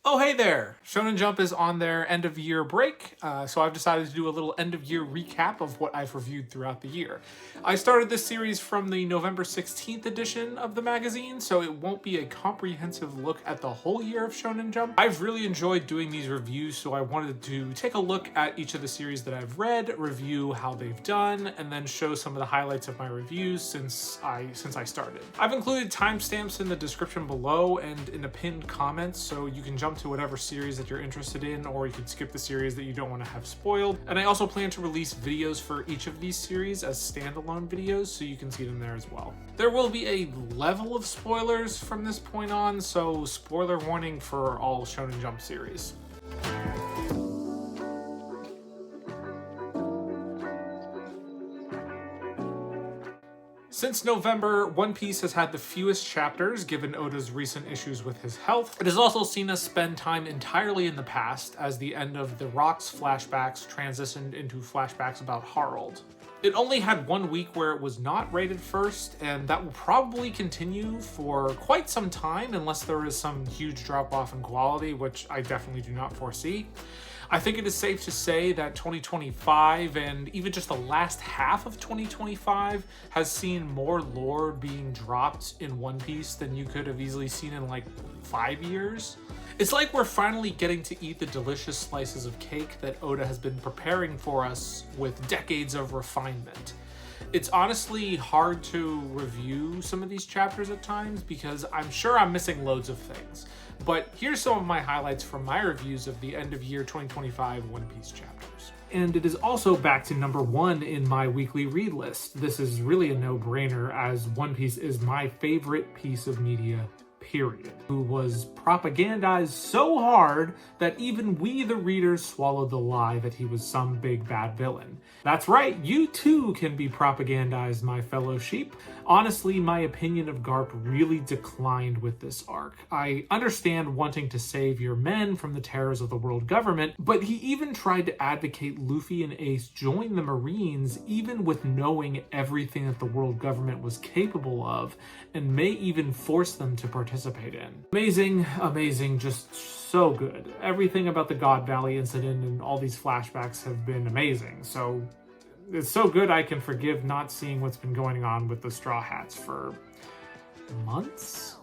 Oh, hey there! Shonen Jump is on their end of year break, so I've decided to do a little end of year recap of what I've reviewed throughout the year. I started this series from the November 16th edition of the magazine, so it won't be a comprehensive look at the whole year of Shonen Jump. I've really enjoyed doing these reviews, so I wanted to take a look at each of the series that I've read, review how they've done, and then show some of the highlights of my reviews since I started. I've included timestamps in the description below and in the pinned comments, so you can jump to whatever series that you're interested in, or you can skip the series that you don't want to have spoiled. And I also plan to release videos for each of these series as standalone videos, so you can see them there as well. There will be a level of spoilers from this point on, so spoiler warning for all Shonen Jump series. Since November, One Piece has had the fewest chapters given Oda's recent issues with his health. It has also seen us spend time entirely in the past as the end of the Rock's flashbacks transitioned into flashbacks about Harold. It only had 1 week where it was not rated first, and that will probably continue for quite some time unless there is some huge drop-off in quality, which I definitely do not foresee. I think it is safe to say that 2025 and even just the last half of 2025 has seen more lore being dropped in One Piece than you could have easily seen in like 5 years. It's like we're finally getting to eat the delicious slices of cake that Oda has been preparing for us with decades of refinement. It's honestly hard to review some of these chapters at times because I'm sure I'm missing loads of things. But here's some of my highlights from my reviews of the end of year 2025 One Piece chapters. And it is also back to number 1 in my weekly read list. This is really a no-brainer as One Piece is my favorite piece of media, period. Who was propagandized so hard that even we, the readers, swallowed the lie that he was some big bad villain. That's right, you too can be propagandized, my fellow sheep. Honestly, my opinion of Garp really declined with this arc. I understand wanting to save your men from the terrors of the world government, but he even tried to advocate Luffy and Ace join the Marines even with knowing everything that the world government was capable of, and may even force them to participate in. Amazing, just so good. Everything about the God Valley incident and all these flashbacks have been amazing, so it's so good I can forgive not seeing what's been going on with the Straw Hats for months?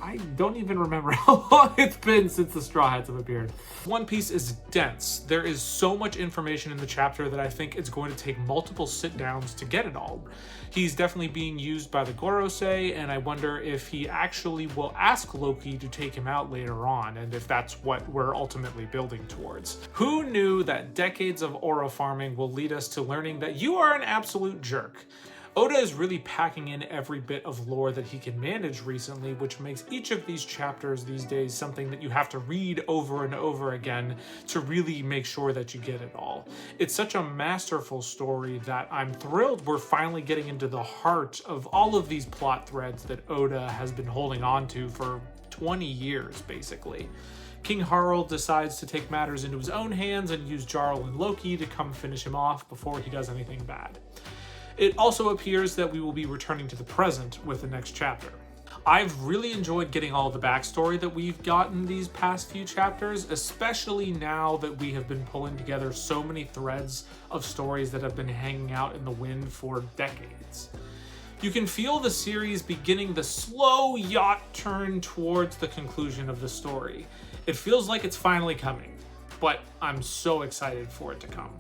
I don't even remember how long it's been since the Straw Hats have appeared. One Piece is dense. There is so much information in the chapter that I think it's going to take multiple sit-downs to get it all. He's definitely being used by the Gorosei, and I wonder if he actually will ask Loki to take him out later on, and if that's what we're ultimately building towards. Who knew that decades of oro farming will lead us to learning that you are an absolute jerk? Oda is really packing in every bit of lore that he can manage recently, which makes each of these chapters these days something that you have to read over and over again to really make sure that you get it all. It's such a masterful story that I'm thrilled we're finally getting into the heart of all of these plot threads that Oda has been holding on to for 20 years, basically. King Harold decides to take matters into his own hands and use Jarl and Loki to come finish him off before he does anything bad. It also appears that we will be returning to the present with the next chapter. I've really enjoyed getting all the backstory that we've gotten these past few chapters, especially now that we have been pulling together so many threads of stories that have been hanging out in the wind for decades. You can feel the series beginning the slow yacht turn towards the conclusion of the story. It feels like it's finally coming, but I'm so excited for it to come.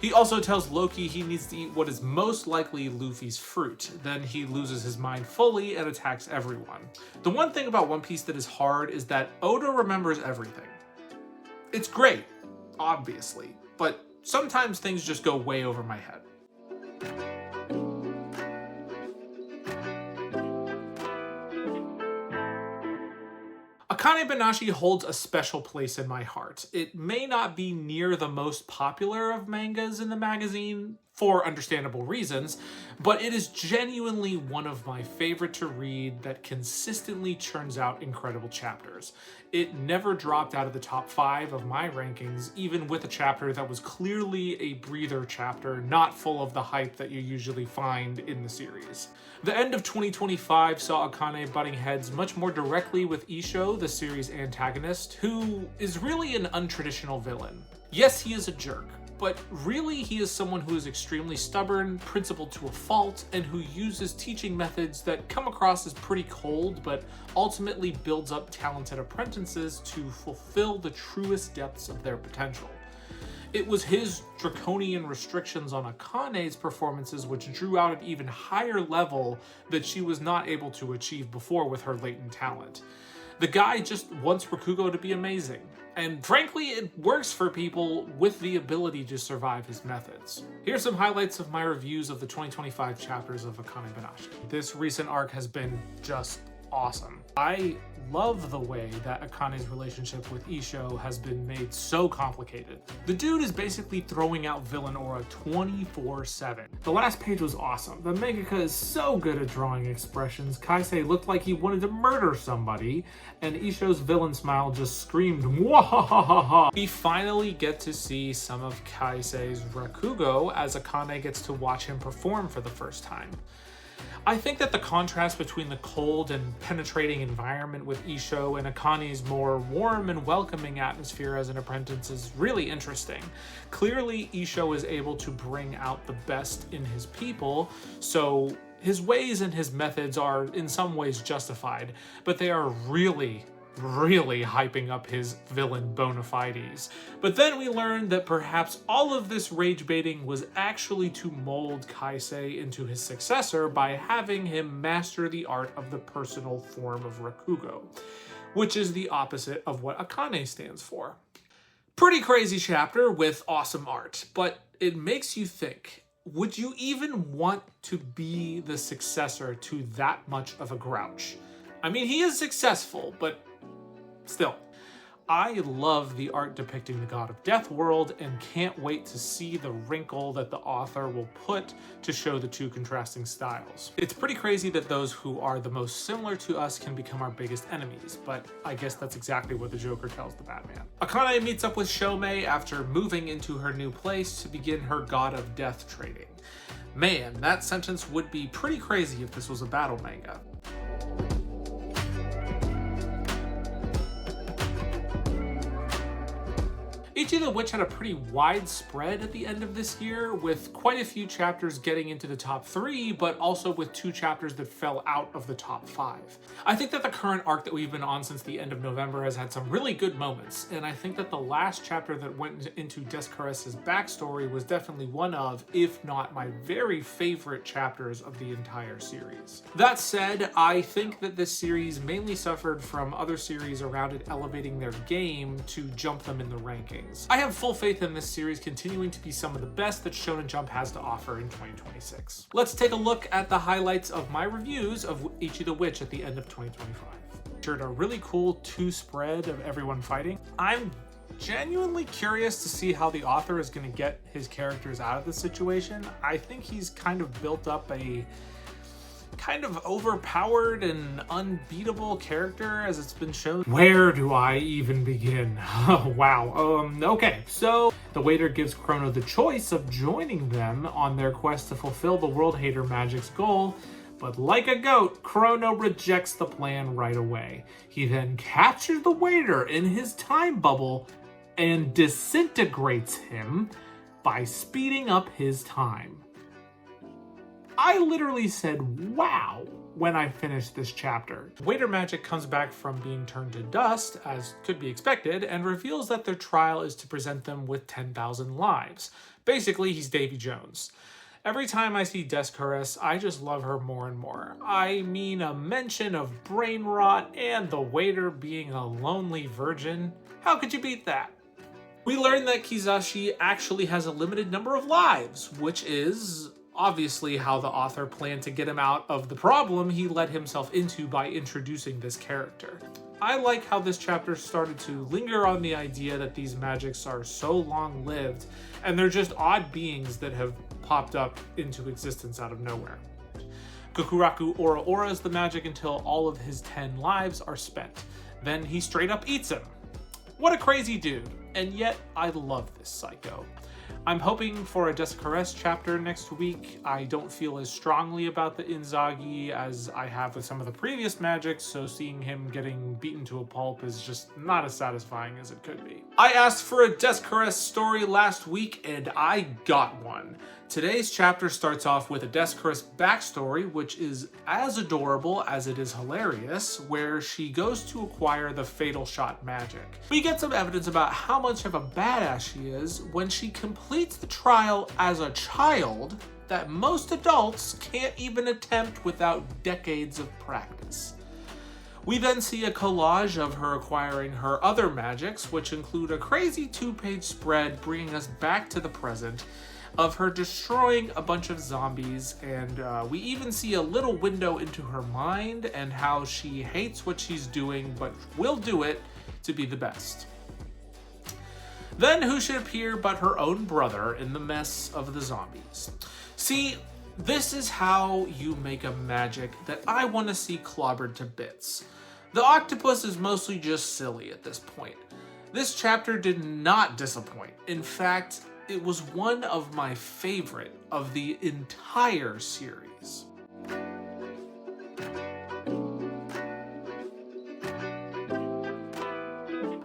He also tells Loki he needs to eat what is most likely Luffy's fruit. Then he loses his mind fully and attacks everyone. The one thing about One Piece that is hard is that Oda remembers everything. It's great, obviously, but sometimes things just go way over my head. Akane-Banashi holds a special place in my heart. It may not be near the most popular of mangas in the magazine, for understandable reasons, but it is genuinely one of my favorite to read that consistently churns out incredible chapters. It never dropped out of the top 5 of my rankings, even with a chapter that was clearly a breather chapter, not full of the hype that you usually find in the series. The end of 2025 saw Akane butting heads much more directly with Isho, the series antagonist, who is really an untraditional villain. Yes, he is a jerk, but really he is someone who is extremely stubborn, principled to a fault, and who uses teaching methods that come across as pretty cold, but ultimately builds up talented apprentices to fulfill the truest depths of their potential. It was his draconian restrictions on Akane's performances which drew out an even higher level that she was not able to achieve before with her latent talent. The guy just wants Rakugo to be amazing. And frankly, it works for people with the ability to survive his methods. Here's some highlights of my reviews of the 2025 chapters of Akane-Banashi. This recent arc has been just awesome. I love the way that Akane's relationship with Isho has been made so complicated. The dude is basically throwing out villain aura 24/7. The last page was awesome. The mangaka is so good at drawing expressions. Kaisei looked like he wanted to murder somebody, and Isho's villain smile just screamed, "Mwahahaha!" We finally get to see some of Kaisei's Rakugo as Akane gets to watch him perform for the first time. I think that the contrast between the cold and penetrating environment with Isho and Akane's more warm and welcoming atmosphere as an apprentice is really interesting. Clearly, Isho is able to bring out the best in his people, so his ways and his methods are in some ways justified, but they are really hyping up his villain bona fides. But then we learned that perhaps all of this rage baiting was actually to mold Kaisei into his successor by having him master the art of the personal form of Rakugo, which is the opposite of what Akane stands for. Pretty crazy chapter with awesome art, but it makes you think, would you even want to be the successor to that much of a grouch? I mean, he is successful, but still, I love the art depicting the God of Death world and can't wait to see the wrinkle that the author will put to show the two contrasting styles. It's pretty crazy that those who are the most similar to us can become our biggest enemies, but I guess that's exactly what the Joker tells the Batman. Akane meets up with Shomei after moving into her new place to begin her God of Death training. Man, that sentence would be pretty crazy if this was a battle manga. Ichi the Witch had a pretty wide spread at the end of this year, with quite a few chapters getting into the top 3, but also with 2 chapters that fell out of the top 5. I think that the current arc that we've been on since the end of November has had some really good moments, and I think that the last chapter that went into Descartes' backstory was definitely one of, if not my very favorite chapters of the entire series. That said, I think that this series mainly suffered from other series around it elevating their game to jump them in the rankings. I have full faith in this series continuing to be some of the best that Shonen Jump has to offer in 2026. Let's take a look at the highlights of my reviews of Ichi the Witch at the end of 2025. Featured a really cool 2 spread of everyone fighting. I'm genuinely curious to see how the author is going to get his characters out of this situation. I think he's kind of built up a kind of overpowered and unbeatable character as it's been shown. Where do I even begin? Oh, wow. Okay, so the waiter gives Chrono the choice of joining them on their quest to fulfill the World Hater Magic's goal, but like a goat, Chrono rejects the plan right away. He then captures the waiter in his time bubble and disintegrates him by speeding up his time. I literally said, wow, when I finished this chapter. Waiter Magic comes back from being turned to dust, as could be expected, and reveals that their trial is to present them with 10,000 lives. Basically, he's Davy Jones. Every time I see Descartes, I just love her more and more. I mean, a mention of brain rot and the waiter being a lonely virgin. How could you beat that? We learn that Kizashi actually has a limited number of lives, which is obviously how the author planned to get him out of the problem he let himself into by introducing this character. I like how this chapter started to linger on the idea that these magics are so long-lived, and they're just odd beings that have popped up into existence out of nowhere. Kokuraku Ora-Ora's the magic until all of his 10 lives are spent. Then he straight up eats him. What a crazy dude, and yet I love this psycho. I'm hoping for a Descartes chapter next week. I don't feel as strongly about the Inzaghi as I have with some of the previous magics, so seeing him getting beaten to a pulp is just not as satisfying as it could be. I asked for a Descartes story last week, and I got one. Today's chapter starts off with a Descartes backstory, which is as adorable as it is hilarious, where she goes to acquire the Fatal Shot magic. We get some evidence about how much of a badass she is when she completes the trial as a child that most adults can't even attempt without decades of practice. We then see a collage of her acquiring her other magics, which include a crazy 2-page spread bringing us back to the present, of her destroying a bunch of zombies, and we even see a little window into her mind and how she hates what she's doing but will do it to be the best. Then who should appear but her own brother in the mess of the zombies. See, this is how you make a magic that I want to see clobbered to bits. The octopus is mostly just silly at this point. This chapter did not disappoint. In fact, it was one of my favorite of the entire series.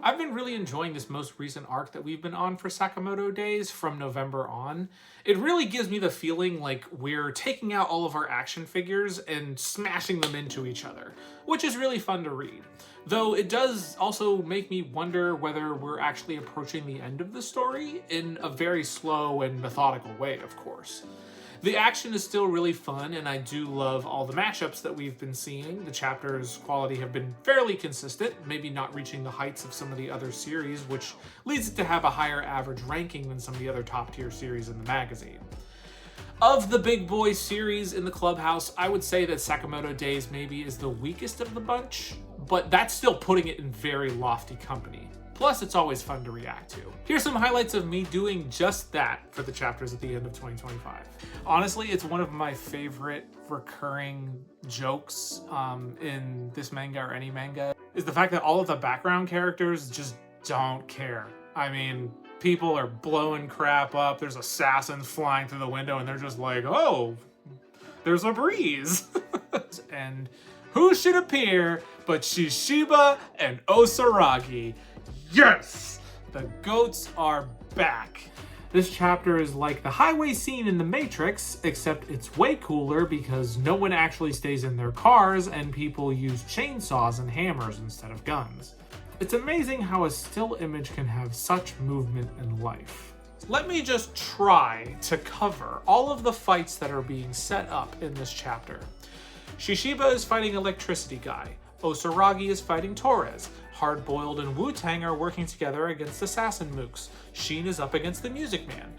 I've been really enjoying this most recent arc that we've been on for Sakamoto Days from November on. It really gives me the feeling like we're taking out all of our action figures and smashing them into each other, which is really fun to read. Though it does also make me wonder whether we're actually approaching the end of the story in a very slow and methodical way, of course. The action is still really fun, and I do love all the mashups that we've been seeing. The chapters' quality have been fairly consistent, maybe not reaching the heights of some of the other series, which leads it to have a higher average ranking than some of the other top-tier series in the magazine. Of the big boy series in the clubhouse, I would say that Sakamoto Days maybe is the weakest of the bunch, but that's still putting it in very lofty company. Plus, it's always fun to react to. Here's some highlights of me doing just that for the chapters at the end of 2025. Honestly, it's one of my favorite recurring jokes in this manga or any manga, is the fact that all of the background characters just don't care. I mean, people are blowing crap up, there's assassins flying through the window, and they're just like, oh, there's a breeze. And who should appear but Shishiba and Osaragi? Yes! The goats are back. This chapter is like the highway scene in The Matrix, except it's way cooler because no one actually stays in their cars and people use chainsaws and hammers instead of guns. It's amazing how a still image can have such movement and life. Let me just try to cover all of the fights that are being set up in this chapter. Shishiba is fighting Electricity Guy. Osaragi is fighting Torres. Hardboiled and Wu-Tang are working together against Assassin Mooks. Sheen is up against the Music Man.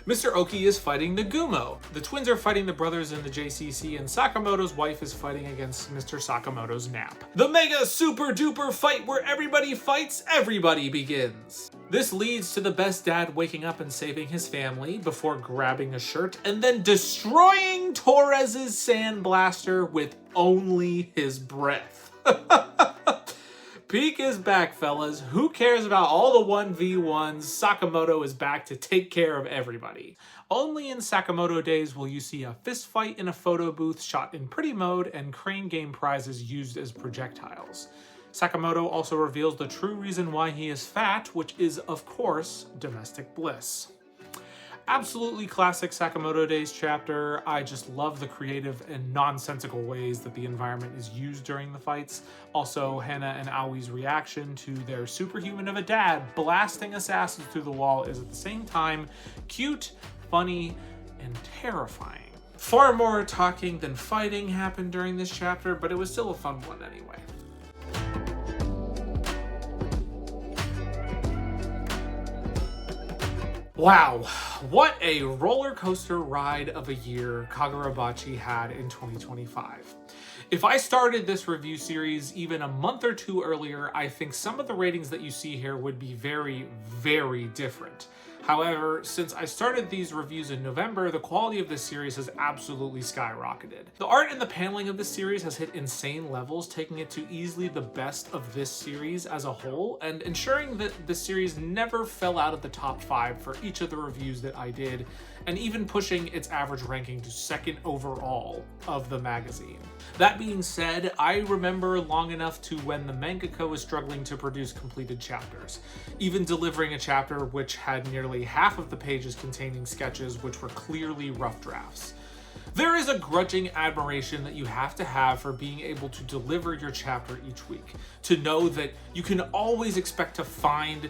Mr. Oki is fighting Nagumo. The twins are fighting the brothers in the JCC, and Sakamoto's wife is fighting against Mr. Sakamoto's nap. The mega super duper fight where everybody fights, everybody begins. This leads to the best dad waking up and saving his family before grabbing a shirt and then destroying Torres's sandblaster with only his breath. Peak is back, fellas. Who cares about all the 1v1s? Sakamoto is back to take care of everybody. Only in Sakamoto Days will you see a fist fight in a photo booth shot in pretty mode and crane game prizes used as projectiles. Sakamoto also reveals the true reason why he is fat, which is, of course, domestic bliss. Absolutely classic Sakamoto Days chapter. I just love the creative and nonsensical ways that the environment is used during the fights. Also, Hana and Aoi's reaction to their superhuman of a dad blasting assassins through the wall is at the same time cute, funny, and terrifying. Far more talking than fighting happened during this chapter, but it was still a fun one anyway. Wow, what a roller coaster ride of a year Kagurabachi had in 2025. If I started this review series even a month or two earlier, I think some of the ratings that you see here would be very, very different. However, since I started these reviews in November, the quality of this series has absolutely skyrocketed. The art and the paneling of this series has hit insane levels, taking it to easily the best of this series as a whole, and ensuring that the series never fell out of the top 5 for each of the reviews that I did, and even pushing its average ranking to 2nd overall of the magazine. That being said, I remember long enough to when the mangaka was struggling to produce completed chapters, even delivering a chapter which had nearly half of the pages containing sketches which were clearly rough drafts. There is a grudging admiration that you have to have for being able to deliver your chapter each week, to know that you can always expect to find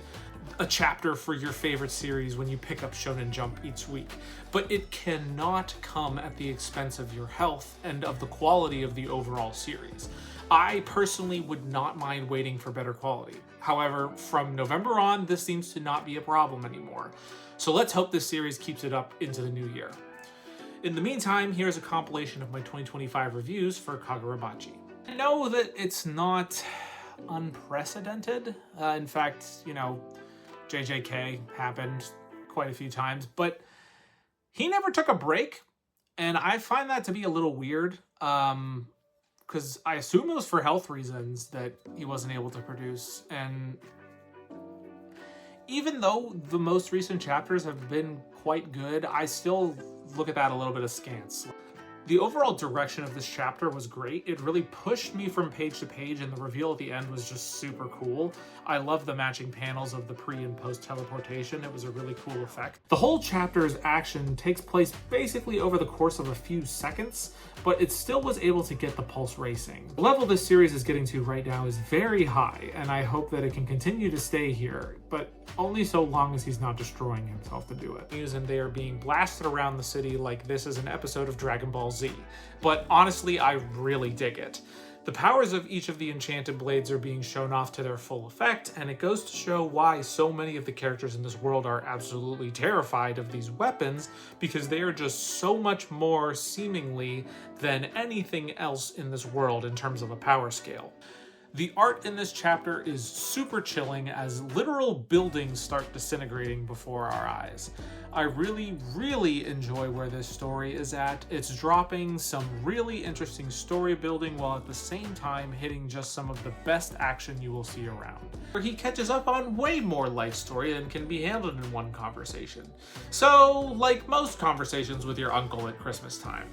a chapter for your favorite series when you pick up Shonen Jump each week, but it cannot come at the expense of your health and of the quality of the overall series. I personally would not mind waiting for better quality. However, from November on, this seems to not be a problem anymore. So let's hope this series keeps it up into the new year. In the meantime, here's a compilation of my 2025 reviews for Kagurabachi. I know that it's not unprecedented. In fact, JJK happened quite a few times, but he never took a break, and I find that to be a little weird, because I assume it was for health reasons that he wasn't able to produce, and even though the most recent chapters have been quite good, I still look at that a little bit askance. The overall direction of this chapter was great. It really pushed me from page to page, and the reveal at the end was just super cool. I love the matching panels of the pre and post teleportation. It was a really cool effect. The whole chapter's action takes place basically over the course of a few seconds, but it still was able to get the pulse racing. The level this series is getting to right now is very high, and I hope that it can continue to stay here, but only so long as he's not destroying himself to do it. And they are being blasted around the city like this is an episode of Dragon Ball Z. But honestly, I really dig it. The powers of each of the enchanted blades are being shown off to their full effect, and it goes to show why so many of the characters in this world are absolutely terrified of these weapons, because they are just so much more, seemingly, than anything else in this world in terms of a power scale. The art in this chapter is super chilling as literal buildings start disintegrating before our eyes. I really, really enjoy where this story is at. It's dropping some really interesting story building while at the same time hitting just some of the best action you will see around. He catches up on way more life story than can be handled in one conversation. So, like most conversations with your uncle at Christmas time.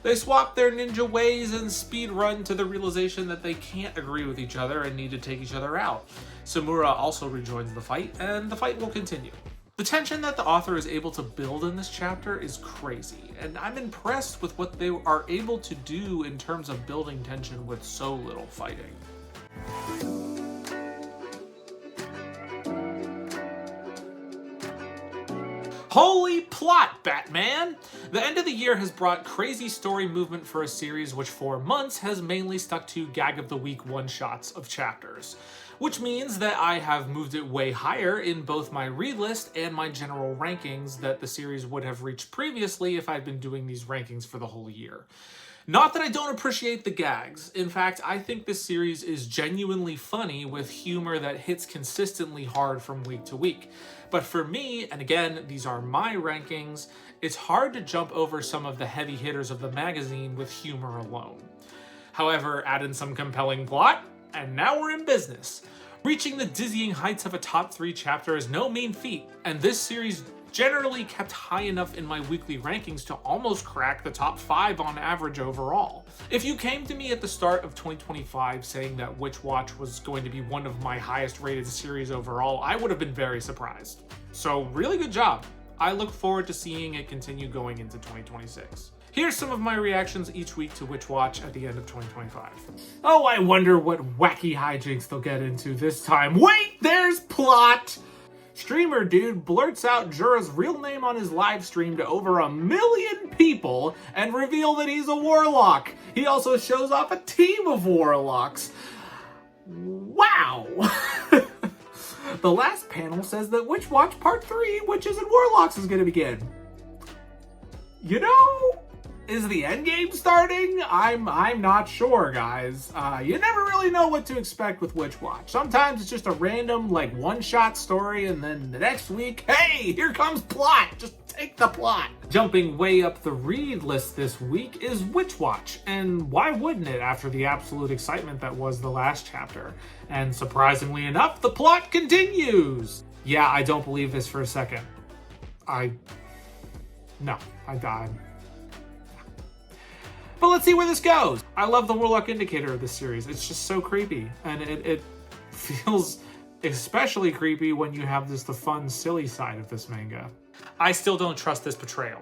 They swap their ninja ways and speed run to the realization that they can't agree with each other and need to take each other out. Samura also rejoins the fight, and the fight will continue. The tension that the author is able to build in this chapter is crazy, and I'm impressed with what they are able to do in terms of building tension with so little fighting. Holy plot, Batman! The end of the year has brought crazy story movement for a series which for months has mainly stuck to gag of the week one-shots of chapters. Which means that I have moved it way higher in both my read list and my general rankings that the series would have reached previously if I'd been doing these rankings for the whole year. Not that I don't appreciate the gags. In fact, I think this series is genuinely funny with humor that hits consistently hard from week to week. But for me, and again, these are my rankings, it's hard to jump over some of the heavy hitters of the magazine with humor alone. However, add in some compelling plot, and now we're in business. Reaching the dizzying heights of a top 3 chapter is no mean feat, and this series generally kept high enough in my weekly rankings to almost crack the top 5 on average overall. If you came to me at the start of 2025 saying that Witch Watch was going to be one of my highest rated series overall, I would have been very surprised. So really good job. I look forward to seeing it continue going into 2026. Here's some of my reactions each week to Witch Watch at the end of 2025. Oh, I wonder what wacky hijinks they'll get into this time. Wait, there's plot! Streamer dude blurts out Jura's real name on his live stream to over 1 million people and reveal that he's a warlock. He also shows off a team of warlocks. Wow! The last panel says that Witch Watch Part 3, Witches and Warlocks, is going to begin. You know, Is the endgame starting? I'm not sure, guys. You never really know what to expect with Witch Watch. Sometimes it's just a random, like, one-shot story, and then the next week, hey, here comes plot. Just take the plot. Jumping way up the read list this week is Witch Watch, and why wouldn't it after the absolute excitement that was the last chapter? And surprisingly enough, the plot continues. Yeah, I don't believe this for a second. I died. But let's see where this goes. I love the Warlock indicator of this series. It's just so creepy, and it feels especially creepy when you have the fun, silly side of this manga. I still don't trust this portrayal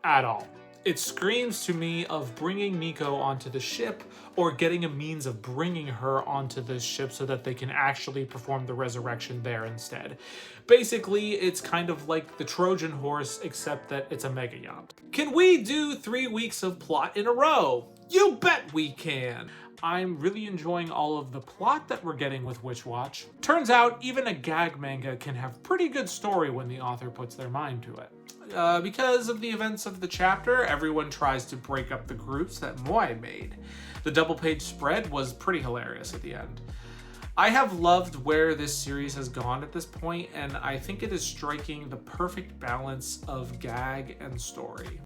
at all. It screams to me of bringing Miko onto the ship or getting a means of bringing her onto the ship so that they can actually perform the resurrection there instead. Basically, it's kind of like the Trojan horse, except that it's a mega yacht. Can we do 3 weeks of plot in a row? You bet we can! I'm really enjoying all of the plot that we're getting with Witch Watch. Turns out, even a gag manga can have pretty good story when the author puts their mind to it. Because of the events of the chapter, everyone tries to break up the groups that Moai made. The double-page spread was pretty hilarious at the end. I have loved where this series has gone at this point, and I think it is striking the perfect balance of gag and story.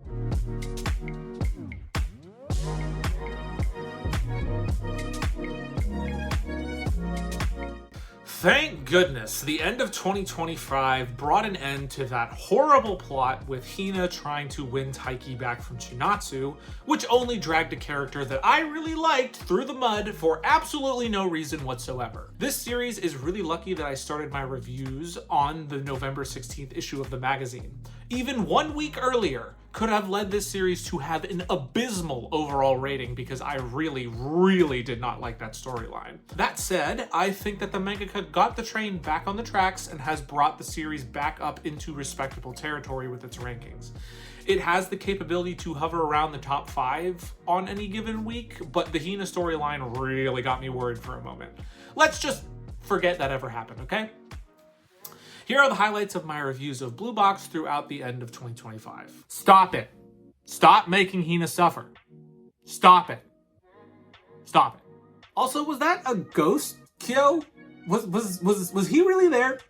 Thank goodness, the end of 2025 brought an end to that horrible plot with Hina trying to win Taiki back from Chinatsu, which only dragged a character that I really liked through the mud for absolutely no reason whatsoever. This series is really lucky that I started my reviews on the November 16th issue of the magazine. Even 1 week earlier could have led this series to have an abysmal overall rating because I really did not like that storyline. That said, I think that the mangaka got the train back on the tracks and has brought the series back up into respectable territory with its rankings. It has the capability to hover around the top 5 on any given week, but the Hina storyline really got me worried for a moment. Let's just forget that ever happened, okay? Here are the highlights of my reviews of Blue Box throughout the end of 2025. Stop it. Stop making Hina suffer. Stop it. Stop it. Also, was that a ghost, Kyo? Was he really there?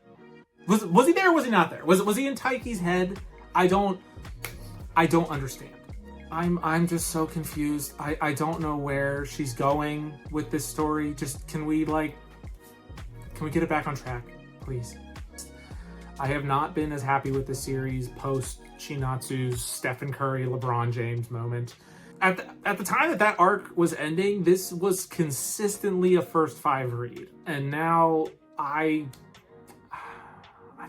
Was he there or was he not there? Was he in Taiki's head? I don't understand. I'm just so confused. I don't know where she's going with this story. Just can we get it back on track, please? I have not been as happy with the series post Chinatsu's Stephen Curry, LeBron James moment. At the time that arc was ending, this was consistently a first 5 read. And now I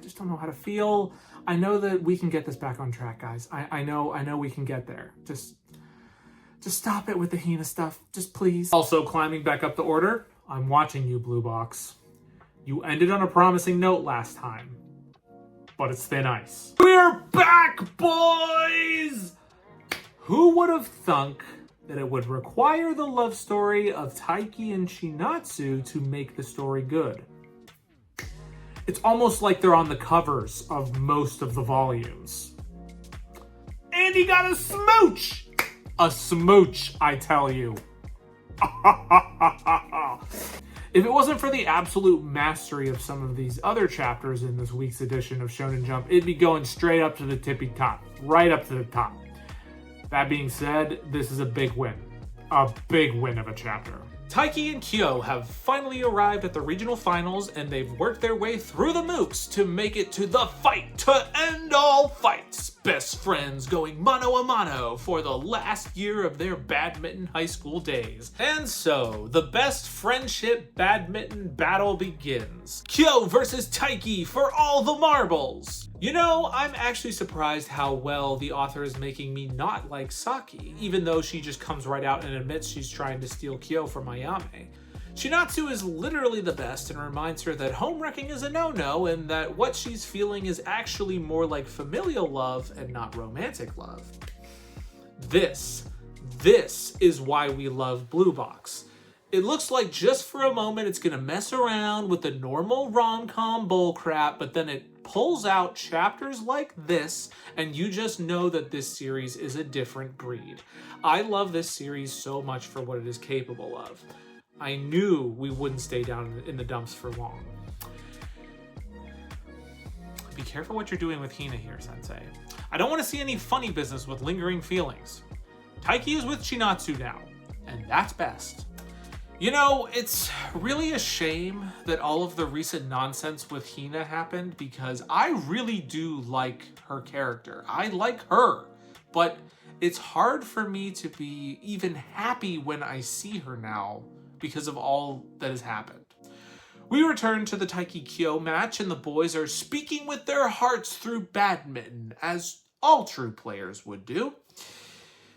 just don't know how to feel. I know that we can get this back on track, guys. I know we can get there. Just stop it with the Hina stuff. Just please. Also, climbing back up the order, I'm watching you, Blue Box. You ended on a promising note last time, but it's thin ice. We're back, boys! Who would have thunk that it would require the love story of Taiki and Chinatsu to make the story good? It's almost like they're on the covers of most of the volumes. And he got a smooch! A smooch, I tell you. If it wasn't for the absolute mastery of some of these other chapters in this week's edition of Shonen Jump, it'd be going straight up to the tippy top. Right up to the top. That being said, this is a big win. A big win of a chapter. Taiki and Kyo have finally arrived at the regional finals, and they've worked their way through the mooks to make it to the fight to end all fights. Best friends going mano a mano for the last year of their badminton high school days. And so, the best friendship badminton battle begins. Kyo versus Taiki for all the marbles. You know, I'm actually surprised how well the author is making me not like Saki, even though she just comes right out and admits she's trying to steal Kyo from Ayame. Shinatsu is literally the best and reminds her that home wrecking is a no-no and that what she's feeling is actually more like familial love and not romantic love. This is why we love Blue Box. It looks like just for a moment it's gonna mess around with the normal rom-com bullcrap, but then it pulls out chapters like this, and you just know that this series is a different breed. I love this series so much for what it is capable of. I knew we wouldn't stay down in the dumps for long. Be careful what you're doing with Hina here, Sensei. I don't want to see any funny business with lingering feelings. Taiki is with Chinatsu now, and that's best. You know, it's really a shame that all of the recent nonsense with Hina happened, because I really do like her character. I like her, but it's hard for me to be even happy when I see her now because of all that has happened. We return to the Taiki Kyo match, and the boys are speaking with their hearts through badminton, as all true players would do.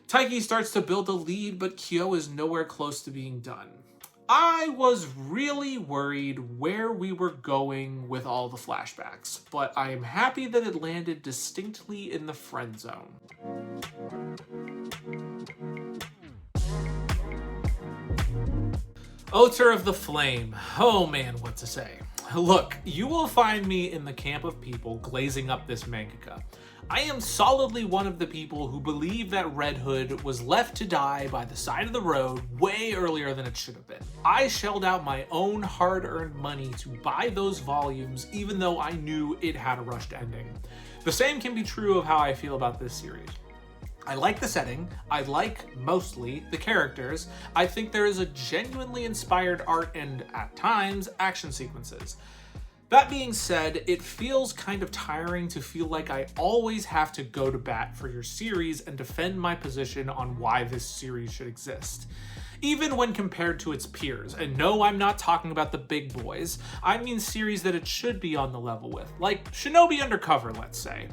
Taiki starts to build a lead, but Kyo is nowhere close to being done. I was really worried where we were going with all the flashbacks, but I am happy that it landed distinctly in the friend zone. Oter of the Flame. Oh man, what to say. Look, you will find me in the camp of people glazing up this mangaka. I am solidly one of the people who believe that Red Hood was left to die by the side of the road way earlier than it should have been. I shelled out my own hard-earned money to buy those volumes, even though I knew it had a rushed ending. The same can be true of how I feel about this series. I like the setting, I like, mostly, the characters. I think there is a genuinely inspired art and, at times, action sequences. That being said, it feels kind of tiring to feel like I always have to go to bat for your series and defend my position on why this series should exist. Even when compared to its peers, and no, I'm not talking about the big boys, I mean series that it should be on the level with, like Shinobi Undercover, let's say.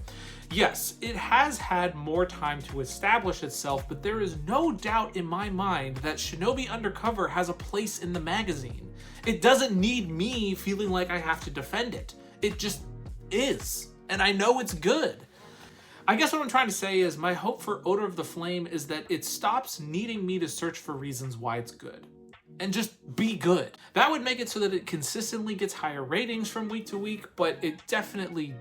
Yes, it has had more time to establish itself, but there is no doubt in my mind that Shinobi Undercover has a place in the magazine. It doesn't need me feeling like I have to defend it. It just is, and I know it's good. I guess what I'm trying to say is my hope for Oter of the Flame is that it stops needing me to search for reasons why it's good, and just be good. That would make it so that it consistently gets higher ratings from week to week, but it definitely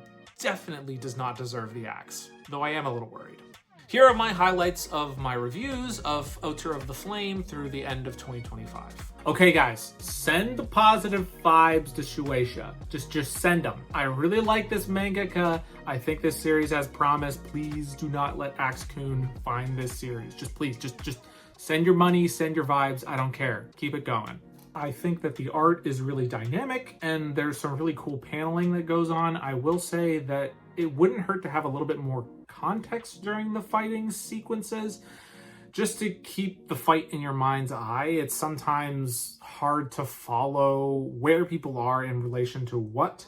does not deserve the axe, though I am a little worried. Here are my highlights of my reviews of Oter of the Flame through the end of 2025. Okay guys, send the positive vibes to Shueisha. Just send them. I really like this mangaka. I think this series has promise. Please do not let Axe-kun find this series. Please send your money, send your vibes. I don't care. Keep it going. I think that the art is really dynamic and there's some really cool paneling that goes on. I will say that it wouldn't hurt to have a little bit more context during the fighting sequences, just to keep the fight in your mind's eye. It's sometimes hard to follow where people are in relation to what.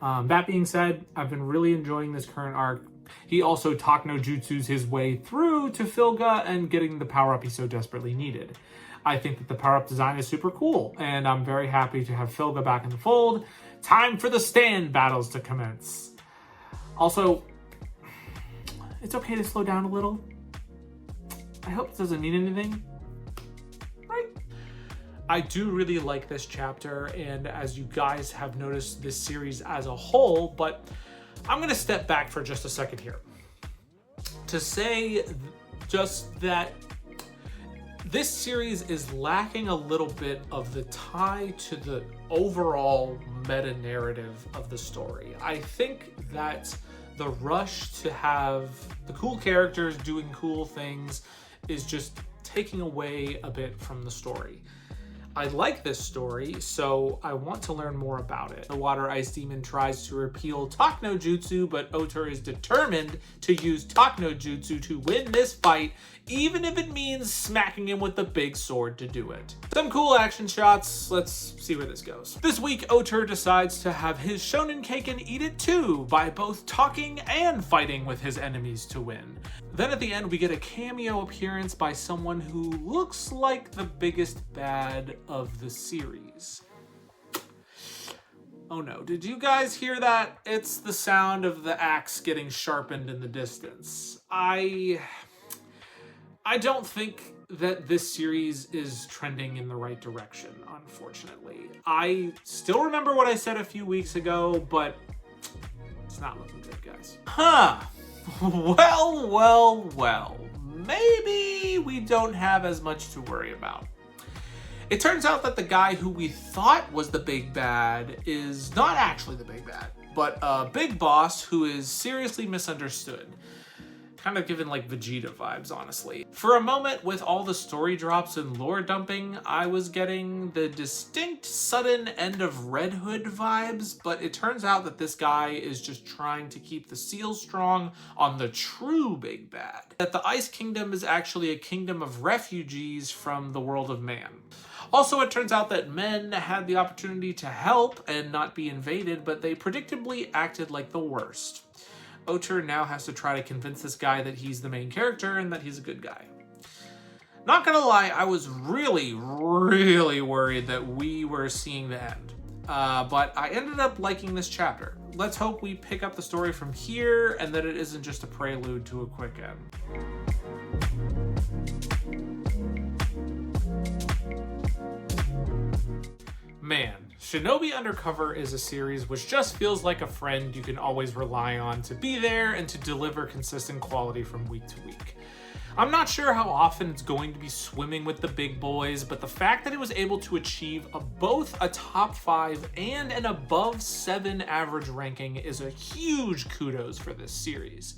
That being said, I've been really enjoying this current arc. He also Takno Jutsus his way through to Filga and getting the power-up he so desperately needed. I think that the power-up design is super cool, and I'm very happy to have Filga back in the fold. Time for the stand battles to commence. Also, it's okay to slow down a little. I hope it doesn't mean anything, right? I do really like this chapter, and as you guys have noticed, this series as a whole, but I'm gonna step back for just a second here to say just that this series is lacking a little bit of the tie to the overall meta-narrative of the story. I think that the rush to have the cool characters doing cool things is just taking away a bit from the story. I like this story, so I want to learn more about it. The Water Ice Demon tries to repeal Takno Jutsu, but Oter is determined to use Takno Jutsu to win this fight, even if it means smacking him with the big sword to do it. Some cool action shots, let's see where this goes. This week, Oter decides to have his shonen cake and eat it too, by both talking and fighting with his enemies to win. Then at the end, we get a cameo appearance by someone who looks like the biggest bad of the series. Oh no, did you guys hear that? It's the sound of the axe getting sharpened in the distance. I don't think that this series is trending in the right direction, unfortunately. I still remember what I said a few weeks ago, but it's not looking good, guys. Well. Maybe we don't have as much to worry about. It turns out that the guy who we thought was the big bad is not actually the big bad, but a big boss who is seriously misunderstood. Kind of given like Vegeta vibes, honestly. For a moment, with all the story drops and lore dumping, I was getting the distinct sudden end of Red Hood vibes, but it turns out that this guy is just trying to keep the seal strong on the true big bad. That the Ice Kingdom is actually a kingdom of refugees from the world of man. Also, it turns out that men had the opportunity to help and not be invaded, but they predictably acted like the worst. Otter now has to try to convince this guy that he's the main character and that he's a good guy. Not gonna lie, I was really worried that we were seeing the end. But I ended up liking this chapter. Let's hope we pick up the story from here and that it isn't just a prelude to a quick end. Man, Shinobi Undercover is a series which just feels like a friend you can always rely on to be there and to deliver consistent quality from week to week. I'm not sure how often it's going to be swimming with the big boys, but the fact that it was able to achieve both a top 5 and an above 7 average ranking is a huge kudos for this series.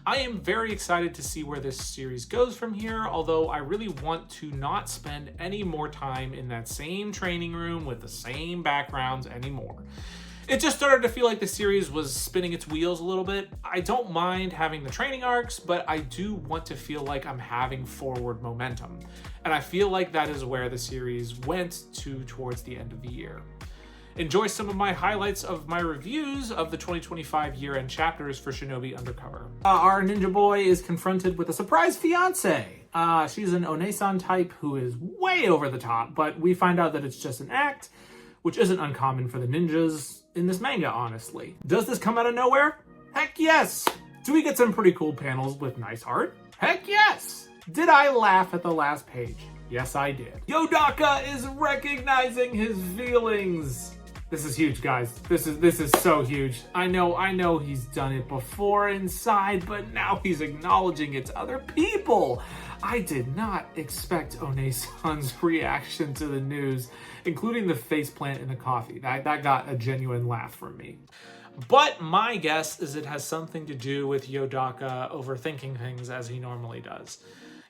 I am very excited to see where this series goes from here, although I really want to not spend any more time in that same training room with the same backgrounds anymore. It just started to feel like the series was spinning its wheels a little bit. I don't mind having the training arcs, but I do want to feel like I'm having forward momentum. And I feel like that is where the series went to towards the end of the year. Enjoy some of my highlights of my reviews of the 2025 year-end chapters for Shinobi Undercover. Our ninja boy is confronted with a surprise fiance. She's an One-san type who is way over the top, but we find out that it's just an act, which isn't uncommon for the ninjas in this manga, honestly. Does this come out of nowhere? Heck yes! Do we get some pretty cool panels with nice art? Heck yes! Did I laugh at the last page? Yes, I did. Yodaka is recognizing his feelings. This is huge, guys. This is so huge. I know he's done it before inside, but now he's acknowledging it to other people. I did not expect One-san's reaction to the news, including the faceplant in the coffee. That got a genuine laugh from me. But my guess is it has something to do with Yodaka overthinking things as he normally does.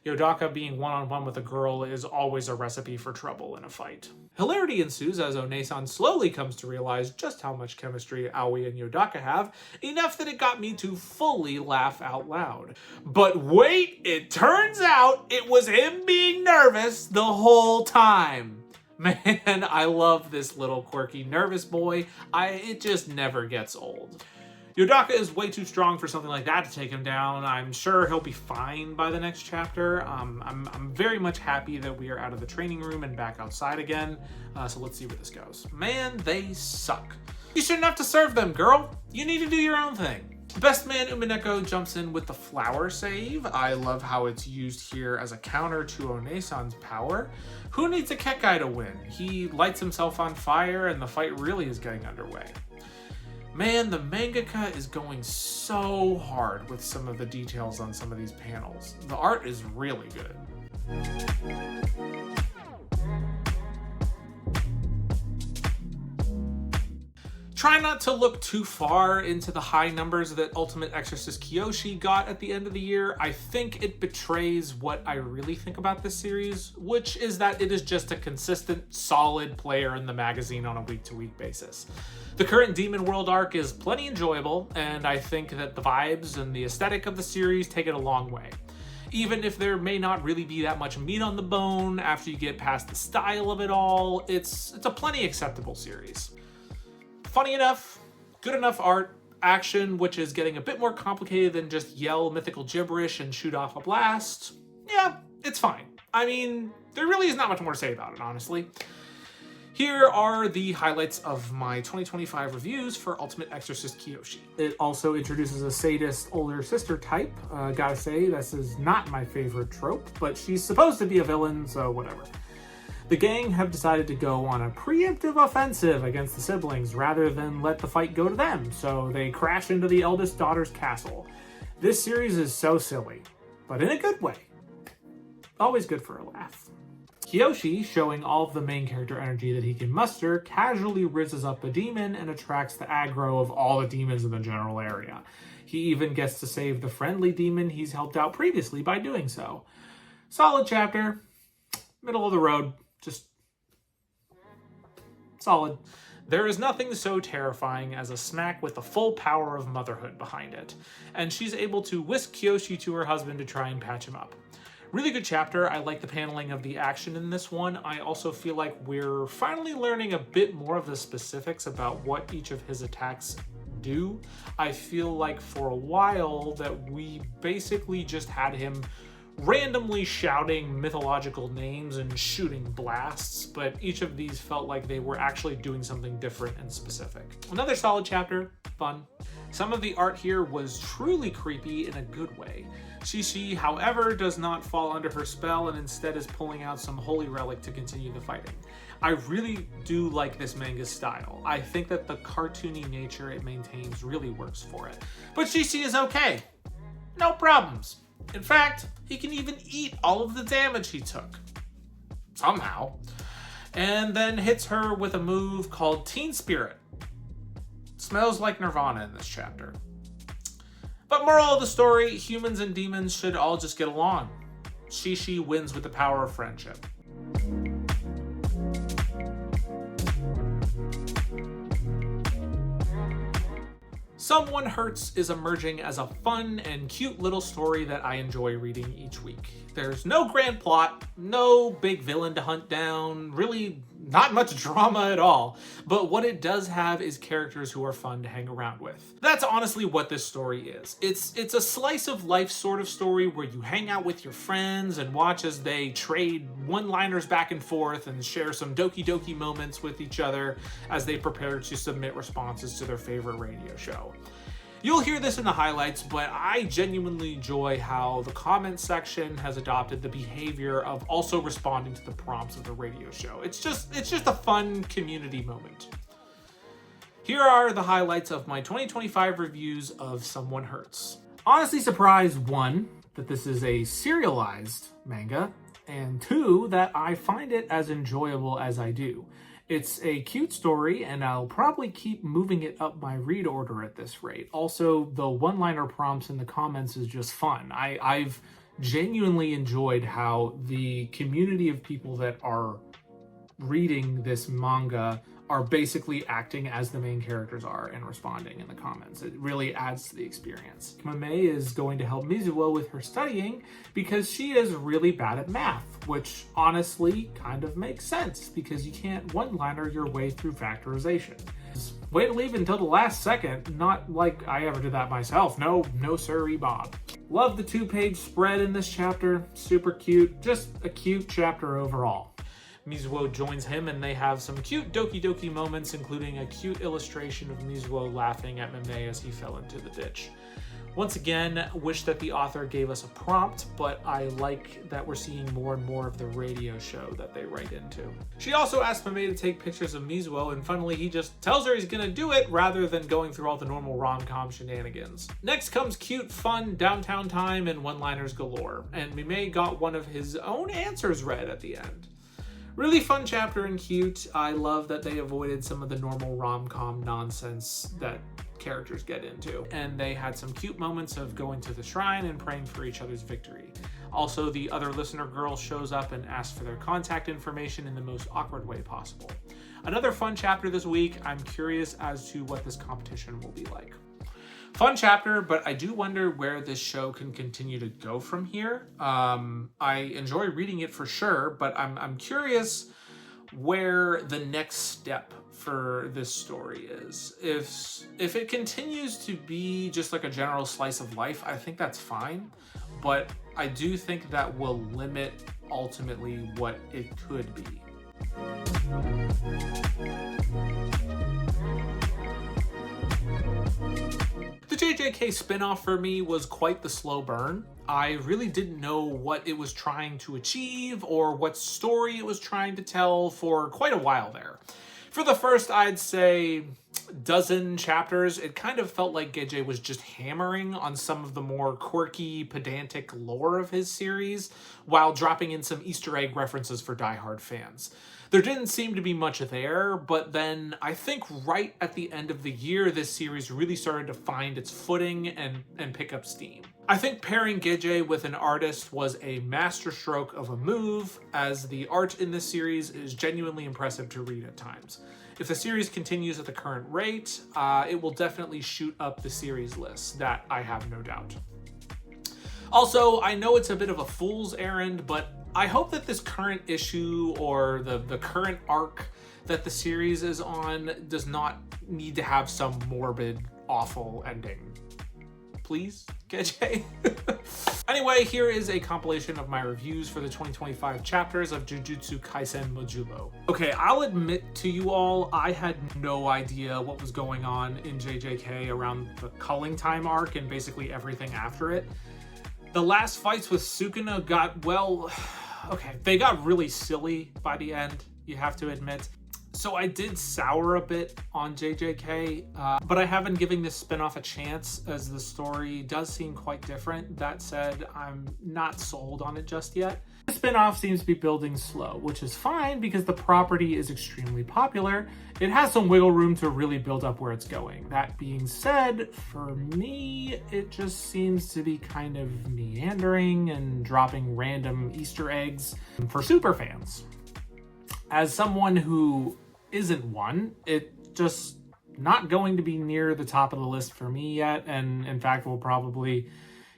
Yodaka being one-on-one with a girl is always a recipe for trouble in a fight. Hilarity ensues as One-san slowly comes to realize just how much chemistry Aoi and Yodaka have, enough that it got me to fully laugh out loud. But wait, it turns out it was him being nervous the whole time. Man, I love this little quirky nervous boy. It just never gets old. Yodaka is way too strong for something like that to take him down. I'm sure he'll be fine by the next chapter. I'm very much happy that we are out of the training room and back outside again. So let's see where this goes. Man, they suck. You shouldn't have to serve them, girl. You need to do your own thing. Best man Umineko jumps in with the flower save. I love how it's used here as a counter to One-san's power. Who needs a Kekai to win? He lights himself on fire and the fight really is getting underway. Man, the mangaka is going so hard with some of the details on some of these panels. The art is really good. Try not to look too far into the high numbers that Ultimate Exorcist Kiyoshi got at the end of the year. I think it betrays what I really think about this series, which is that it is just a consistent, solid player in the magazine on a week-to-week basis. The current Demon World arc is plenty enjoyable, and I think that the vibes and the aesthetic of the series take it a long way. Even if there may not really be that much meat on the bone after you get past the style of it all, it's a plenty acceptable series. Funny enough, good enough art, action, which is getting a bit more complicated than just yell mythical gibberish and shoot off a blast. Yeah, it's fine. I mean, there really is not much more to say about it, honestly. Here are the highlights of my 2025 reviews for Ultimate Exorcist Kiyoshi. It also introduces a sadist older sister type. Gotta say, this is not my favorite trope, but she's supposed to be a villain, so whatever. The gang have decided to go on a preemptive offensive against the siblings rather than let the fight go to them, so they crash into the eldest daughter's castle. This series is so silly, but in a good way. Always good for a laugh. Kiyoshi, showing all of the main character energy that he can muster, casually rizzes up a demon and attracts the aggro of all the demons in the general area. He even gets to save the friendly demon he's helped out previously by doing so. Solid chapter. Middle of the road. Just solid. There is nothing so terrifying as a smack with the full power of motherhood behind it, and she's able to whisk Kiyoshi to her husband to try and patch him up. Really good chapter. I like the paneling of the action in this one. I also feel like we're finally learning a bit more of the specifics about what each of his attacks do. I feel like for a while that we basically just had him randomly shouting mythological names and shooting blasts, but each of these felt like they were actually doing something different and specific. Another solid chapter, fun. Some of the art here was truly creepy in a good way. Shishi, however, does not fall under her spell and instead is pulling out some holy relic to continue the fighting. I really do like this manga's style. I think that the cartoony nature it maintains really works for it. But Shishi is okay. No problems. In fact, he can even eat all of the damage he took. Somehow. And then hits her with a move called Teen Spirit. Smells like Nirvana in this chapter. But moral of the story, humans and demons should all just get along. Shishi wins with the power of friendship. Someone Hertz is emerging as a fun and cute little story that I enjoy reading each week. There's no grand plot, no big villain to hunt down, really not much drama at all, but what it does have is characters who are fun to hang around with. That's honestly what this story is. It's a slice of life sort of story where you hang out with your friends and watch as they trade one-liners back and forth and share some doki doki moments with each other as they prepare to submit responses to their favorite radio show. You'll hear this in the highlights, but I genuinely enjoy how the comment section has adopted the behavior of also responding to the prompts of the radio show. It's just a fun community moment. Here are the highlights of my 2025 reviews of Someone Hertz. Honestly surprised, 1, that this is a serialized manga, and 2, that I find it as enjoyable as I do. It's a cute story, and I'll probably keep moving it up my read order at this rate. Also, the one-liner prompts in the comments is just fun. I've genuinely enjoyed how the community of people that are reading this manga are basically acting as the main characters are and responding in the comments. It really adds to the experience. Mame is going to help Mizuo with her studying because she is really bad at math, which honestly kind of makes sense because you can't one-liner your way through factorization. Way to leave until the last second, not like I ever did that myself. No sirree Bob. Love the 2-page spread in this chapter, super cute, just a cute chapter overall. Mizuo joins him and they have some cute doki doki moments, including a cute illustration of Mizuo laughing at Mame as he fell into the ditch. Once again, wish that the author gave us a prompt, but I like that we're seeing more and more of the radio show that they write into. She also asked Mame to take pictures of Mizuo, and finally he just tells her he's gonna do it rather than going through all the normal rom-com shenanigans. Next comes cute, fun, downtown time and one-liners galore, and Mame got one of his own answers read at the end. Really fun chapter and cute. I love that they avoided some of the normal rom-com nonsense that characters get into. And they had some cute moments of going to the shrine and praying for each other's victory. Also, the other listener girl shows up and asks for their contact information in the most awkward way possible. Another fun chapter this week. I'm curious as to what this competition will be like. Fun chapter, but I do wonder where this show can continue to go from here. I enjoy reading it for sure, but I'm curious where the next step for this story is. If it continues to be just like a general slice of life, I think that's fine, but I do think that will limit ultimately what it could be. The JJK spinoff for me was quite the slow burn. I really didn't know what it was trying to achieve or what story it was trying to tell for quite a while there. For the first, I'd say, dozen chapters, it kind of felt like Geje was just hammering on some of the more quirky, pedantic lore of his series, while dropping in some Easter egg references for diehard fans. There didn't seem to be much there, but then I think right at the end of the year, this series really started to find its footing and pick up steam. I think pairing Geje with an artist was a masterstroke of a move, as the art in this series is genuinely impressive to read at times. If the series continues at the current rate, it will definitely shoot up the series list, that I have no doubt. Also, I know it's a bit of a fool's errand, but I hope that this current issue or the current arc that the series is on does not need to have some morbid, awful ending. Please, Geje? Anyway, here is a compilation of my reviews for the 2025 chapters of Jujutsu Kaisen Modulo. Okay, I'll admit to you all, I had no idea what was going on in JJK around the culling time arc and basically everything after it. The last fights with Sukuna got, well, okay, they got really silly by the end, you have to admit. So I did sour a bit on JJK, but I haven't given this spinoff a chance as the story does seem quite different. That said, I'm not sold on it just yet. The spinoff seems to be building slow, which is fine because the property is extremely popular. It has some wiggle room to really build up where it's going. That being said, for me, it just seems to be kind of meandering and dropping random Easter eggs for super fans. As someone who isn't one, it's just not going to be near the top of the list for me yet, and in fact will probably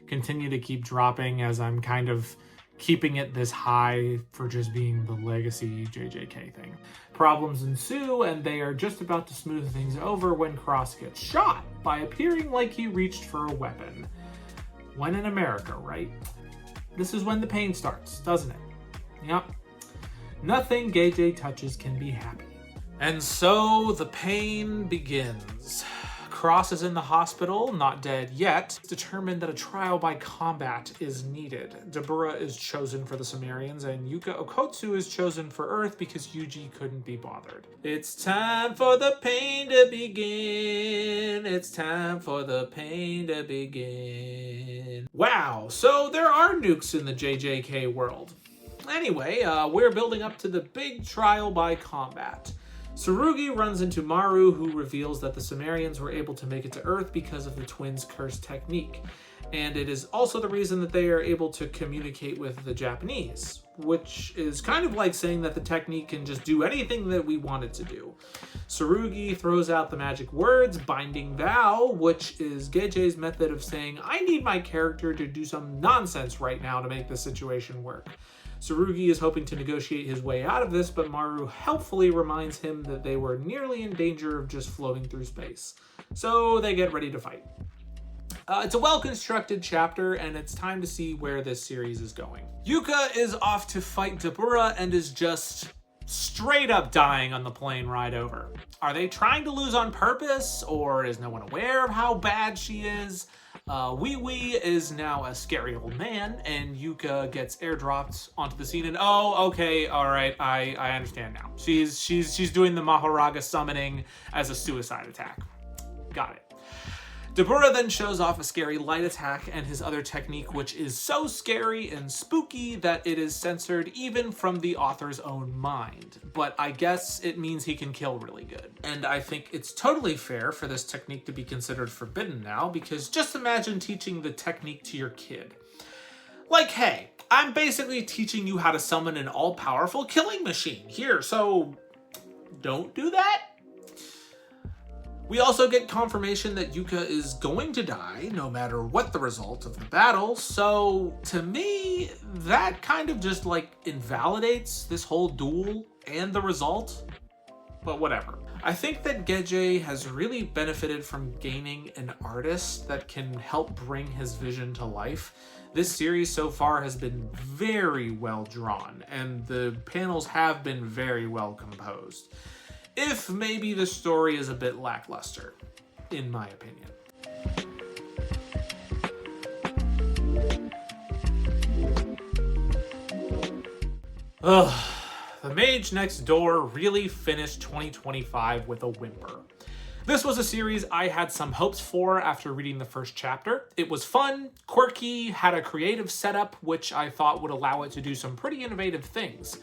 continue to keep dropping as I'm kind of keeping it this high for just being the legacy JJK thing. Problems ensue, and they are just about to smooth things over when Cross gets shot by appearing like he reached for a weapon. When in America, right? This is when the pain starts, doesn't it? Yep. Nothing Geje touches can be happy. And so the pain begins. Cross is in the hospital, not dead yet. It's determined that a trial by combat is needed. Dabura is chosen for the Sumerians, and Yuka Okotsu is chosen for Earth because Yuji couldn't be bothered. It's time for the pain to begin. It's time for the pain to begin. Wow, so there are nukes in the JJK world. Anyway, we're building up to the big trial by combat. Tsurugi runs into Maru, who reveals that the Sumerians were able to make it to Earth because of the twins' curse technique. And it is also the reason that they are able to communicate with the Japanese, which is kind of like saying that the technique can just do anything that we want it to do. Tsurugi throws out the magic words, Binding Vow, which is Geje's method of saying, I need my character to do some nonsense right now to make the situation work. Tsurugi is hoping to negotiate his way out of this, but Maru helpfully reminds him that they were nearly in danger of just floating through space. So they get ready to fight. It's a well-constructed chapter, and it's time to see where this series is going. Yuka is off to fight Dabura and is just straight up dying on the plane ride over. Are they trying to lose on purpose, or is no one aware of how bad she is? Wee Wee is now a scary old man, and Yuka gets airdropped onto the scene, and oh, okay, all right, I understand now. She's doing the Mahoraga summoning as a suicide attack. Got it. Dabura then shows off a scary light attack and his other technique, which is so scary and spooky that it is censored even from the author's own mind. But I guess it means he can kill really good. And I think it's totally fair for this technique to be considered forbidden now, because just imagine teaching the technique to your kid. Like, hey, I'm basically teaching you how to summon an all-powerful killing machine here, so don't do that? We also get confirmation that Yuka is going to die no matter what the result of the battle, so to me, that kind of just like invalidates this whole duel and the result. but whatever. I think that Geje has really benefited from gaining an artist that can help bring his vision to life. This series so far has been very well drawn, and the panels have been very well composed. If maybe the story is a bit lackluster, in my opinion. Ugh. The Mage Next Door really finished 2025 with a whimper. This was a series I had some hopes for after reading the first chapter. It was fun, quirky, had a creative setup which I thought would allow it to do some pretty innovative things.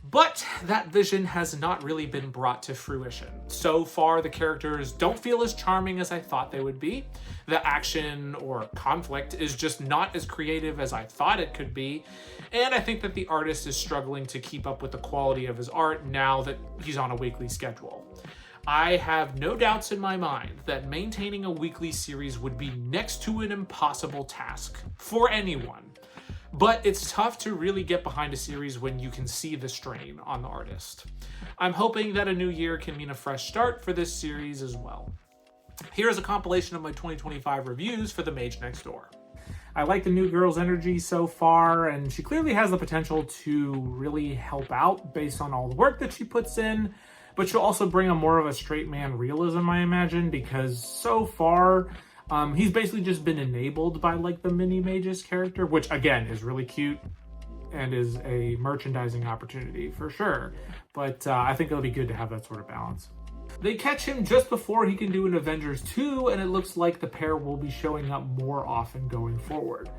But that vision has not really been brought to fruition. So far, the characters don't feel as charming as I thought they would be. The action or conflict is just not as creative as I thought it could be. And I think that the artist is struggling to keep up with the quality of his art now that he's on a weekly schedule. I have no doubts in my mind that maintaining a weekly series would be next to an impossible task for anyone. But it's tough to really get behind a series when you can see the strain on the artist. I'm hoping that a new year can mean a fresh start for this series as well. Here's a compilation of my 2025 reviews for The Mage Next Door. I like the new girl's energy so far, and she clearly has the potential to really help out based on all the work that she puts in, but she'll also bring a more of a straight man realism, I imagine, because so far, he's basically just been enabled by like the mini mage's character, which again is really cute and is a merchandising opportunity for sure. But I think it'll be good to have that sort of balance. They catch him just before he can do an Avengers 2, and it looks like the pair will be showing up more often going forward.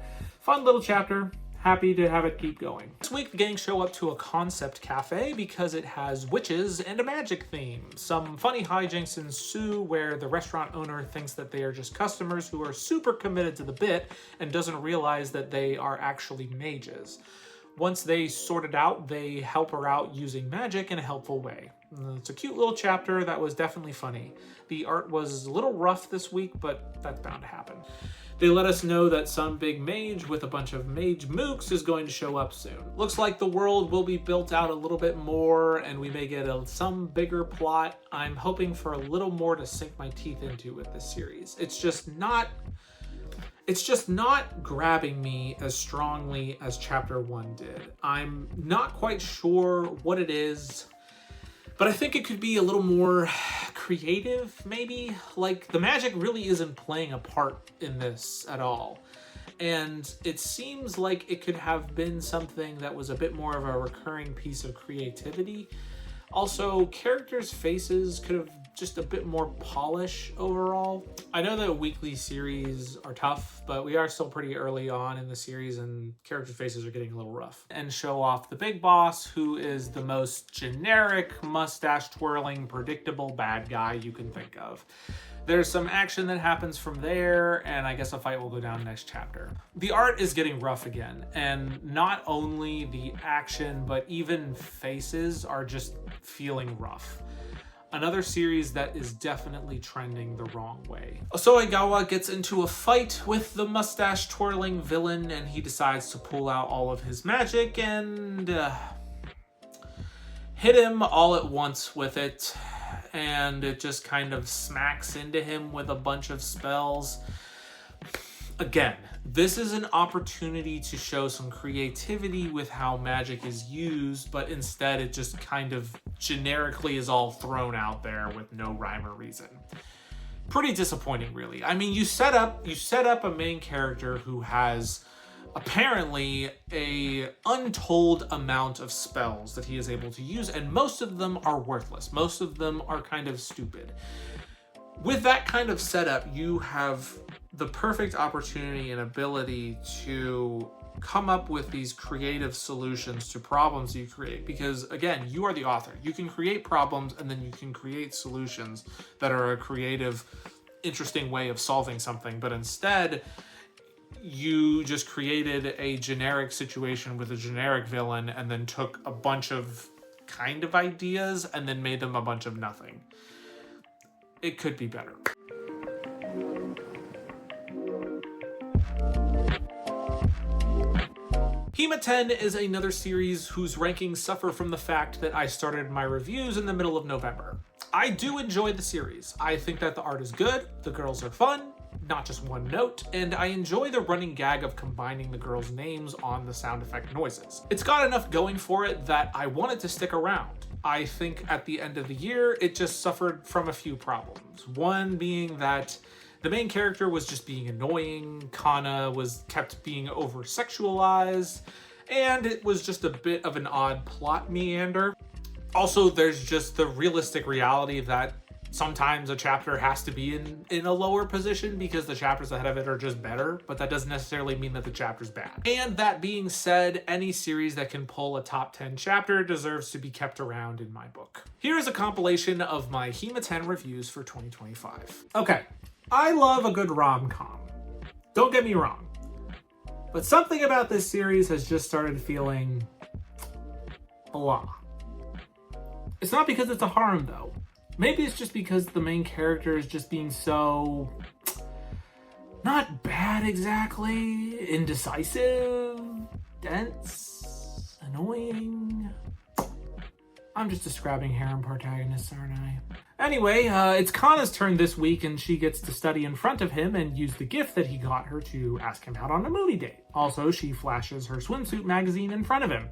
Fun little chapter. Happy to have it keep going. This week, the gang show up to a concept cafe because it has witches and a magic theme. Some funny hijinks ensue where the restaurant owner thinks that they are just customers who are super committed to the bit and doesn't realize that they are actually mages. Once they sort it out, they help her out using magic in a helpful way. It's a cute little chapter that was definitely funny. The art was a little rough this week, but that's bound to happen. They let us know that some big mage with a bunch of mage mooks is going to show up soon. Looks like the world will be built out a little bit more and we may get some bigger plot. I'm hoping for a little more to sink my teeth into with this series. It's just not grabbing me as strongly as chapter 1 did. I'm not quite sure what it is, but I think it could be a little more creative, maybe. Like, the magic really isn't playing a part in this at all. And it seems like it could have been something that was a bit more of a recurring piece of creativity. Also, characters' faces could have just a bit more polish overall. I know that weekly series are tough, but we are still pretty early on in the series and character faces are getting a little rough. And show off the big boss, who is the most generic, mustache-twirling, predictable bad guy you can think of. There's some action that happens from there, and I guess a fight will go down next chapter. The art is getting rough again, and not only the action, but even faces are just feeling rough. Another series that is definitely trending the wrong way. Osoegawa gets into a fight with the mustache-twirling villain, and he decides to pull out all of his magic and hit him all at once with it. And it just kind of smacks into him with a bunch of spells. Again, this is an opportunity to show some creativity with how magic is used, but instead it just kind of generically is all thrown out there with no rhyme or reason. Pretty disappointing, really. I mean, you set up a main character who has apparently a untold amount of spells that he is able to use, and most of them are worthless. Most of them are kind of stupid. With that kind of setup, you have the perfect opportunity and ability to come up with these creative solutions to problems you create, because again, you are the author. You can create problems and then you can create solutions that are a creative, interesting way of solving something, but instead you just created a generic situation with a generic villain and then took a bunch of kind of ideas and then made them a bunch of nothing. It could be better. Hima-Ten is another series whose rankings suffer from the fact that I started my reviews in the middle of November. I do enjoy the series. I think that the art is good, the girls are fun, not just one note, and I enjoy the running gag of combining the girls' names on the sound effect noises. It's got enough going for it that I wanted to stick around. I think at the end of the year, it just suffered from a few problems. One being that the main character was just being annoying, Kana was kept being over-sexualized, and it was just a bit of an odd plot meander. Also, there's just the realistic reality that sometimes a chapter has to be in a lower position because the chapters ahead of it are just better, but that doesn't necessarily mean that the chapter's bad. And that being said, any series that can pull a top 10 chapter deserves to be kept around in my book. Here is a compilation of my Hima-Ten reviews for 2025. Okay, I love a good rom-com. Don't get me wrong. But something about this series has just started feeling blah. It's not because it's a harem though. Maybe it's just because the main character is just being so, not bad exactly, indecisive, dense, annoying. I'm just describing harem protagonists, aren't I? Anyway, it's Kana's turn this week and she gets to study in front of him and use the gift that he got her to ask him out on a movie date. Also, she flashes her swimsuit magazine in front of him.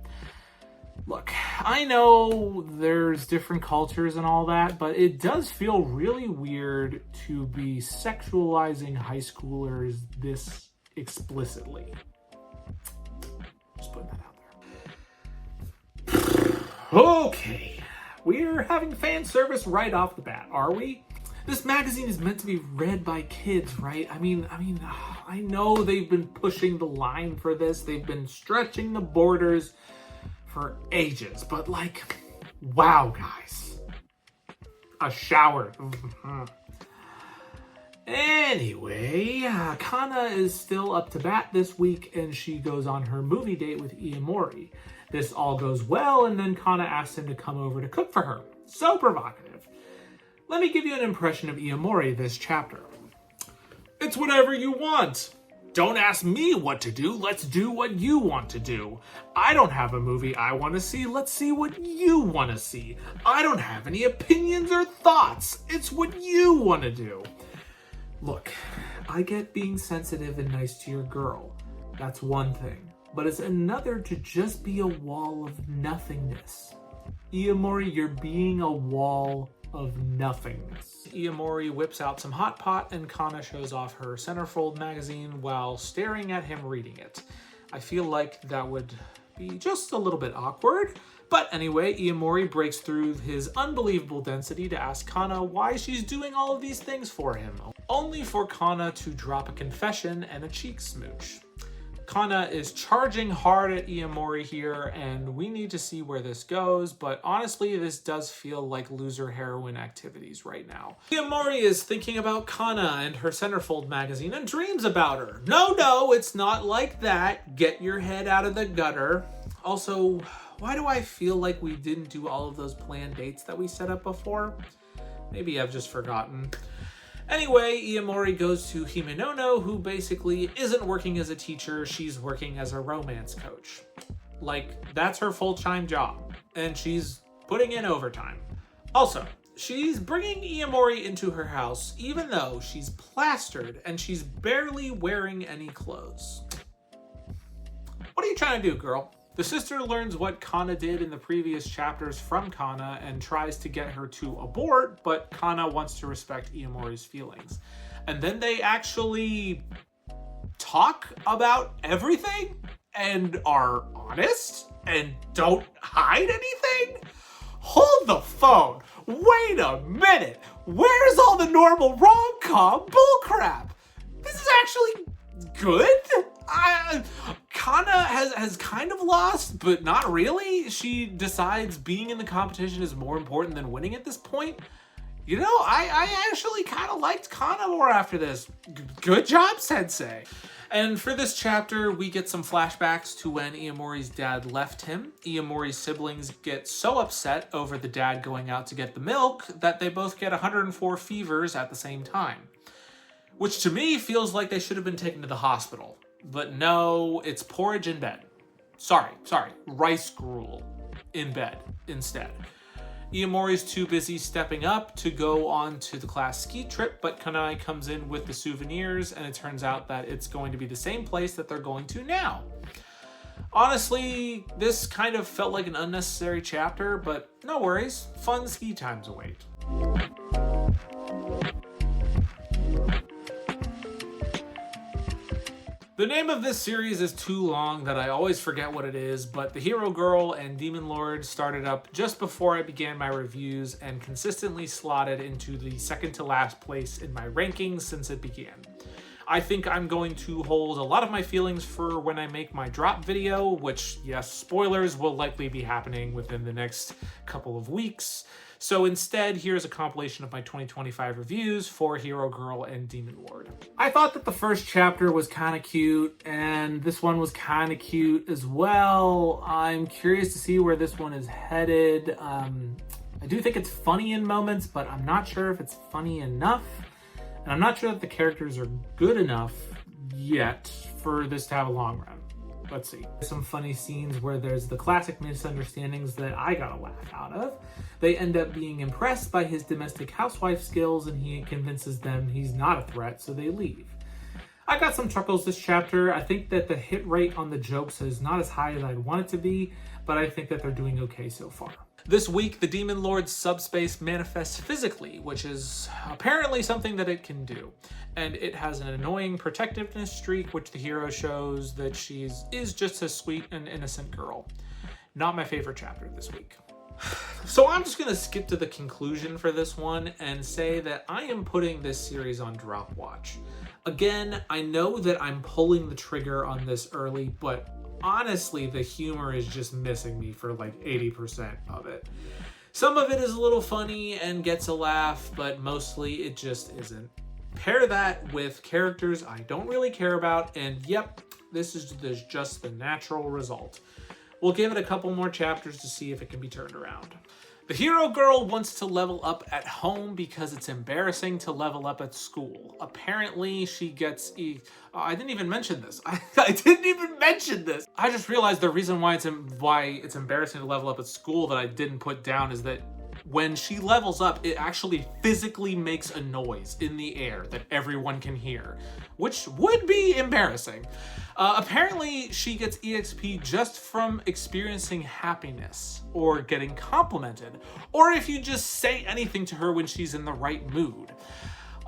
Look, I know there's different cultures and all that, but it does feel really weird to be sexualizing high schoolers this explicitly. Just putting that out there. Okay, we're having fan service right off the bat, are we? This magazine is meant to be read by kids, right? I mean, I know they've been pushing the line for this. They've been stretching the borders for ages, but like, wow, guys. A shower. Anyway, Kana is still up to bat this week and she goes on her movie date with Iomori. This all goes well and then Kana asks him to come over to cook for her. So provocative. Let me give you an impression of Iomori this chapter. It's whatever you want. Don't ask me what to do, let's do what you want to do. I don't have a movie I want to see, let's see what you want to see. I don't have any opinions or thoughts, it's what you want to do. Look, I get being sensitive and nice to your girl. That's one thing. But it's another to just be a wall of nothingness. Iomori, you're being a wall of nothingness. Iomori whips out some hot pot and Kana shows off her centerfold magazine while staring at him reading it. I feel like that would be just a little bit awkward. But anyway, Iomori breaks through his unbelievable density to ask Kana why she's doing all of these things for him, only for Kana to drop a confession and a cheek smooch. Kana is charging hard at Iomori here, and we need to see where this goes, but honestly, this does feel like loser heroine activities right now. Iomori is thinking about Kana and her centerfold magazine and dreams about her. No, it's not like that. Get your head out of the gutter. Also, why do I feel like we didn't do all of those planned dates that we set up before? Maybe I've just forgotten. Anyway, Iomori goes to Himenono, who basically isn't working as a teacher, she's working as a romance coach. Like, that's her full-time job, and she's putting in overtime. Also, she's bringing Iomori into her house, even though she's plastered and she's barely wearing any clothes. What are you trying to do, girl? The sister learns what Kana did in the previous chapters from Kana and tries to get her to abort, but Kana wants to respect Iomori's feelings. And then they actually talk about everything and are honest and don't hide anything? Hold the phone. Wait a minute. Where's all the normal rom-com bullcrap? This is actually good? Kana has kind of lost, but not really. She decides being in the competition is more important than winning at this point. You know, I actually kind of liked Kana more after this. Good job, sensei. And for this chapter, we get some flashbacks to when Iomori's dad left him. Iomori's siblings get so upset over the dad going out to get the milk that they both get 104 fevers at the same time. Which to me feels like they should have been taken to the hospital. But no, it's porridge in bed. rice gruel in bed instead. Iamori's too busy stepping up to go on to the class ski trip, but Kanai comes in with the souvenirs, and it turns out that it's going to be the same place that they're going to now. Honestly, this kind of felt like an unnecessary chapter, but no worries, fun ski times await. The name of this series is too long that I always forget what it is, but the Hero Girl and Demon Lord started up just before I began my reviews and consistently slotted into the second to last place in my rankings since it began. I think I'm going to hold a lot of my feelings for when I make my drop video, which, yes, spoilers, will likely be happening within the next couple of weeks. So instead, here's a compilation of my 2025 reviews for Hero Girl and Demon Lord. I thought that the first chapter was kind of cute, and this one was kind of cute as well. I'm curious to see where this one is headed. I do think it's funny in moments, but I'm not sure if it's funny enough. And I'm not sure that the characters are good enough yet for this to have a long run. Let's see. Some funny scenes where there's the classic misunderstandings that I got a laugh out of. They end up being impressed by his domestic housewife skills, and he convinces them he's not a threat, so they leave. I got some chuckles this chapter. I think that the hit rate on the jokes is not as high as I'd want it to be, but I think that they're doing okay so far. This week, the Demon Lord's subspace manifests physically, which is apparently something that it can do. And it has an annoying protectiveness streak, which the hero shows that she is just a sweet and innocent girl. Not my favorite chapter this week. So I'm just going to skip to the conclusion for this one and say that I am putting this series on drop watch. Again, I know that I'm pulling the trigger on this early, but honestly, the humor is just missing me for like 80% of it. Some of it is a little funny and gets a laugh, but mostly it just isn't. Pair that with characters I don't really care about, and yep, this is just the natural result. We'll give it a couple more chapters to see if it can be turned around. The hero girl wants to level up at home because it's embarrassing to level up at school. Apparently, she gets I didn't even mention this. I didn't even mention this. I just realized the reason why it's embarrassing to level up at school that I didn't put down is that when she levels up, it actually physically makes a noise in the air that everyone can hear, which would be embarrassing. Apparently, she gets EXP just from experiencing happiness or getting complimented, or if you just say anything to her when she's in the right mood.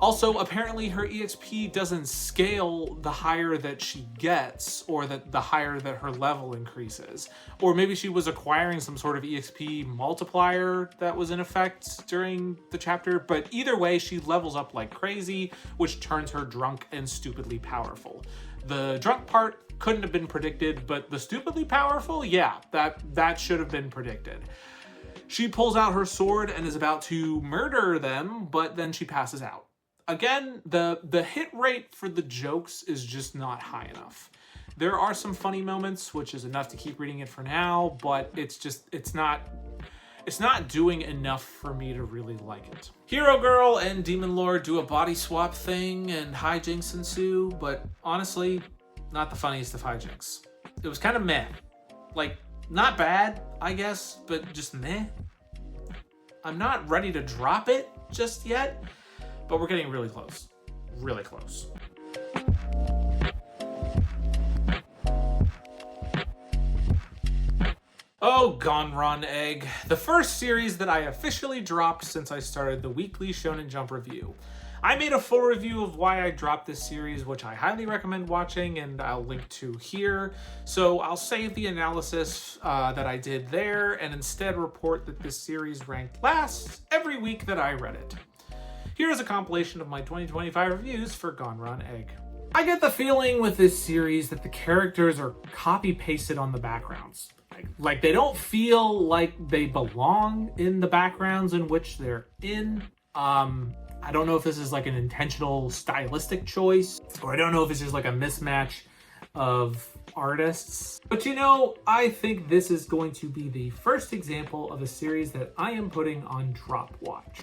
Also, apparently her EXP doesn't scale the higher that she gets, or that the higher that her level increases. Or maybe she was acquiring some sort of EXP multiplier that was in effect during the chapter, but either way, she levels up like crazy, which turns her drunk and stupidly powerful. The drunk part couldn't have been predicted, but the stupidly powerful, yeah, that should have been predicted. She pulls out her sword and is about to murder them, but then she passes out. Again, the hit rate for the jokes is just not high enough. There are some funny moments, which is enough to keep reading it for now, but it's not doing enough for me to really like it. Hero Girl and Demon Lord do a body swap thing and hijinks ensue, but honestly, not the funniest of hijinks. It was kind of meh. Like, not bad, I guess, but just meh. I'm not ready to drop it just yet, but we're getting really close. Really close. Oh, Gonron Egg, the first series that I officially dropped since I started the weekly Shonen Jump review. I made a full review of why I dropped this series, which I highly recommend watching, and I'll link to here. So I'll save the analysis that I did there, and instead report that this series ranked last every week that I read it. Here's a compilation of my 2025 reviews for Gonron Egg. I get the feeling with this series that the characters are copy-pasted on the backgrounds. Like they don't feel like they belong in the backgrounds in which they're in. I don't know if this is like an intentional stylistic choice, or I don't know if it's just like a mismatch of artists. But you know, I think this is going to be the first example of a series that I am putting on drop watch.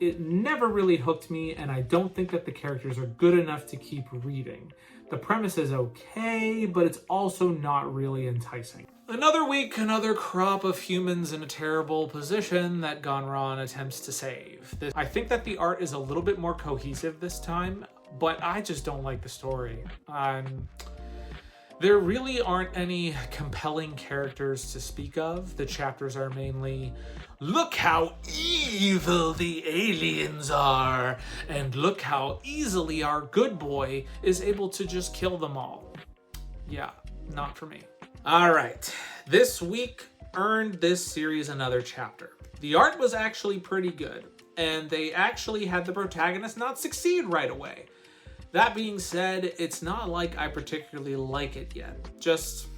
it never really hooked me, and I don't think that the characters are good enough to keep reading. The premise is okay, but it's also not really enticing. Another week, another crop of humans in a terrible position that Gonron attempts to save. I think that the art is a little bit more cohesive this time, but I just don't like the story. There really aren't any compelling characters to speak of. The chapters are mainly, look how evil the aliens are, and look how easily our good boy is able to just kill them all. Yeah, not for me. All right, this week earned this series another chapter. The art was actually pretty good, and they actually had the protagonist not succeed right away. That being said, it's not like I particularly like it yet. Just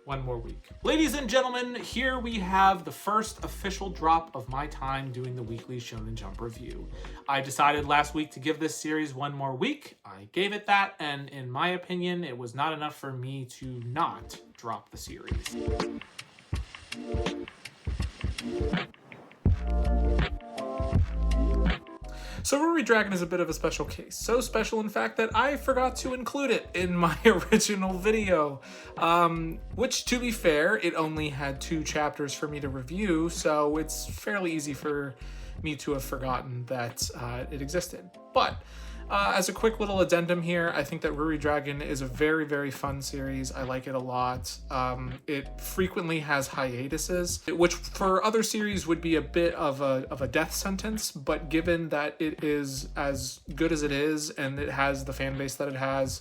one more week. Ladies and gentlemen, here we have the first official drop of my time doing the weekly Shonen Jump review. I decided last week to give this series one more week. I gave it that, and in my opinion, it was not enough for me to not drop the series. So Ruri Dragon is a bit of a special case. So special, in fact, that I forgot to include it in my original video. Which, to be fair, it only had 2 chapters for me to review, so it's fairly easy for me to have forgotten that it existed. But as a quick little addendum here, I think that Ruri Dragon is a very, very fun series. I like it a lot. It frequently has hiatuses, which for other series would be a bit of a death sentence, but given that it is as good as it is and it has the fan base that it has,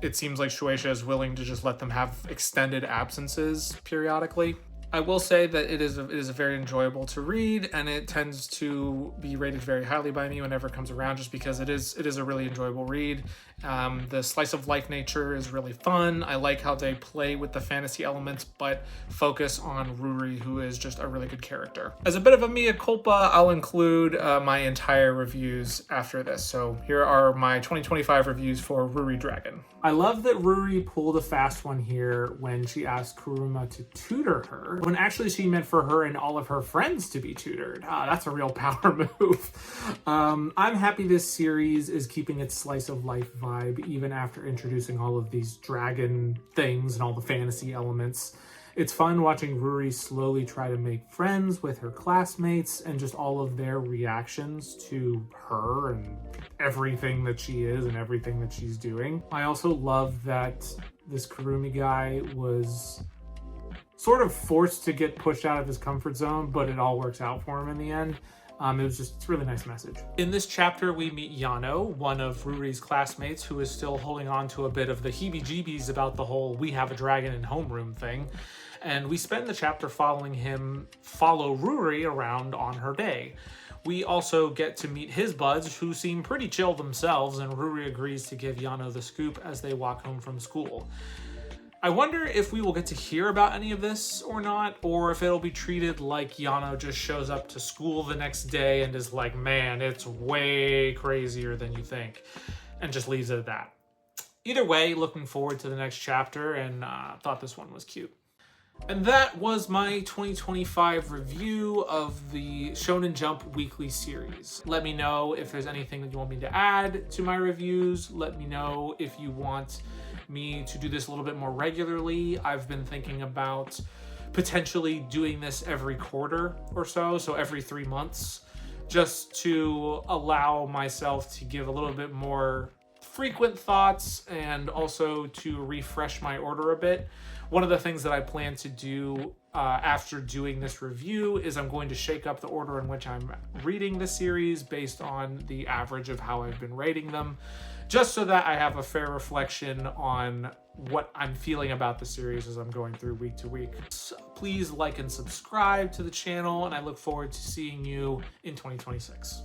it seems like Shueisha is willing to just let them have extended absences periodically. I will say that it is very enjoyable to read, and it tends to be rated very highly by me whenever it comes around, just because it is a really enjoyable read. The slice of life nature is really fun. I like how they play with the fantasy elements, but focus on Ruri, who is just a really good character. As a bit of a mea culpa, I'll include my entire reviews after this. So here are my 2025 reviews for Ruri Dragon. I love that Ruri pulled a fast one here when she asked Kuruma to tutor her, when actually she meant for her and all of her friends to be tutored. That's a real power move. I'm happy this series is keeping its slice of life vibe even after introducing all of these dragon things and all the fantasy elements. It's fun watching Ruri slowly try to make friends with her classmates and just all of their reactions to her and everything that she is and everything that she's doing. I also love that this Kurumi guy was sort of forced to get pushed out of his comfort zone, but it all works out for him in the end. It's a really nice message. In this chapter, we meet Yano, one of Ruri's classmates, who is still holding on to a bit of the heebie-jeebies about the whole we have a dragon in homeroom thing. And we spend the chapter following him follow Ruri around on her day. We also get to meet his buds, who seem pretty chill themselves, and Ruri agrees to give Yano the scoop as they walk home from school. I wonder if we will get to hear about any of this or not, or if it'll be treated like Yano just shows up to school the next day and is like, man, it's way crazier than you think, and just leaves it at that. Either way, looking forward to the next chapter, and thought this one was cute. And that was my 2025 review of the Shonen Jump weekly series. Let me know if there's anything that you want me to add to my reviews. Let me know if you want me to do this a little bit more regularly. I've been thinking about potentially doing this every quarter or so every 3 months, just to allow myself to give a little bit more frequent thoughts and also to refresh my order a bit. One of the things that I plan to do after doing this review is I'm going to shake up the order in which I'm reading the series based on the average of how I've been rating them, just so that I have a fair reflection on what I'm feeling about the series as I'm going through week to week. So please like and subscribe to the channel, and I look forward to seeing you in 2026.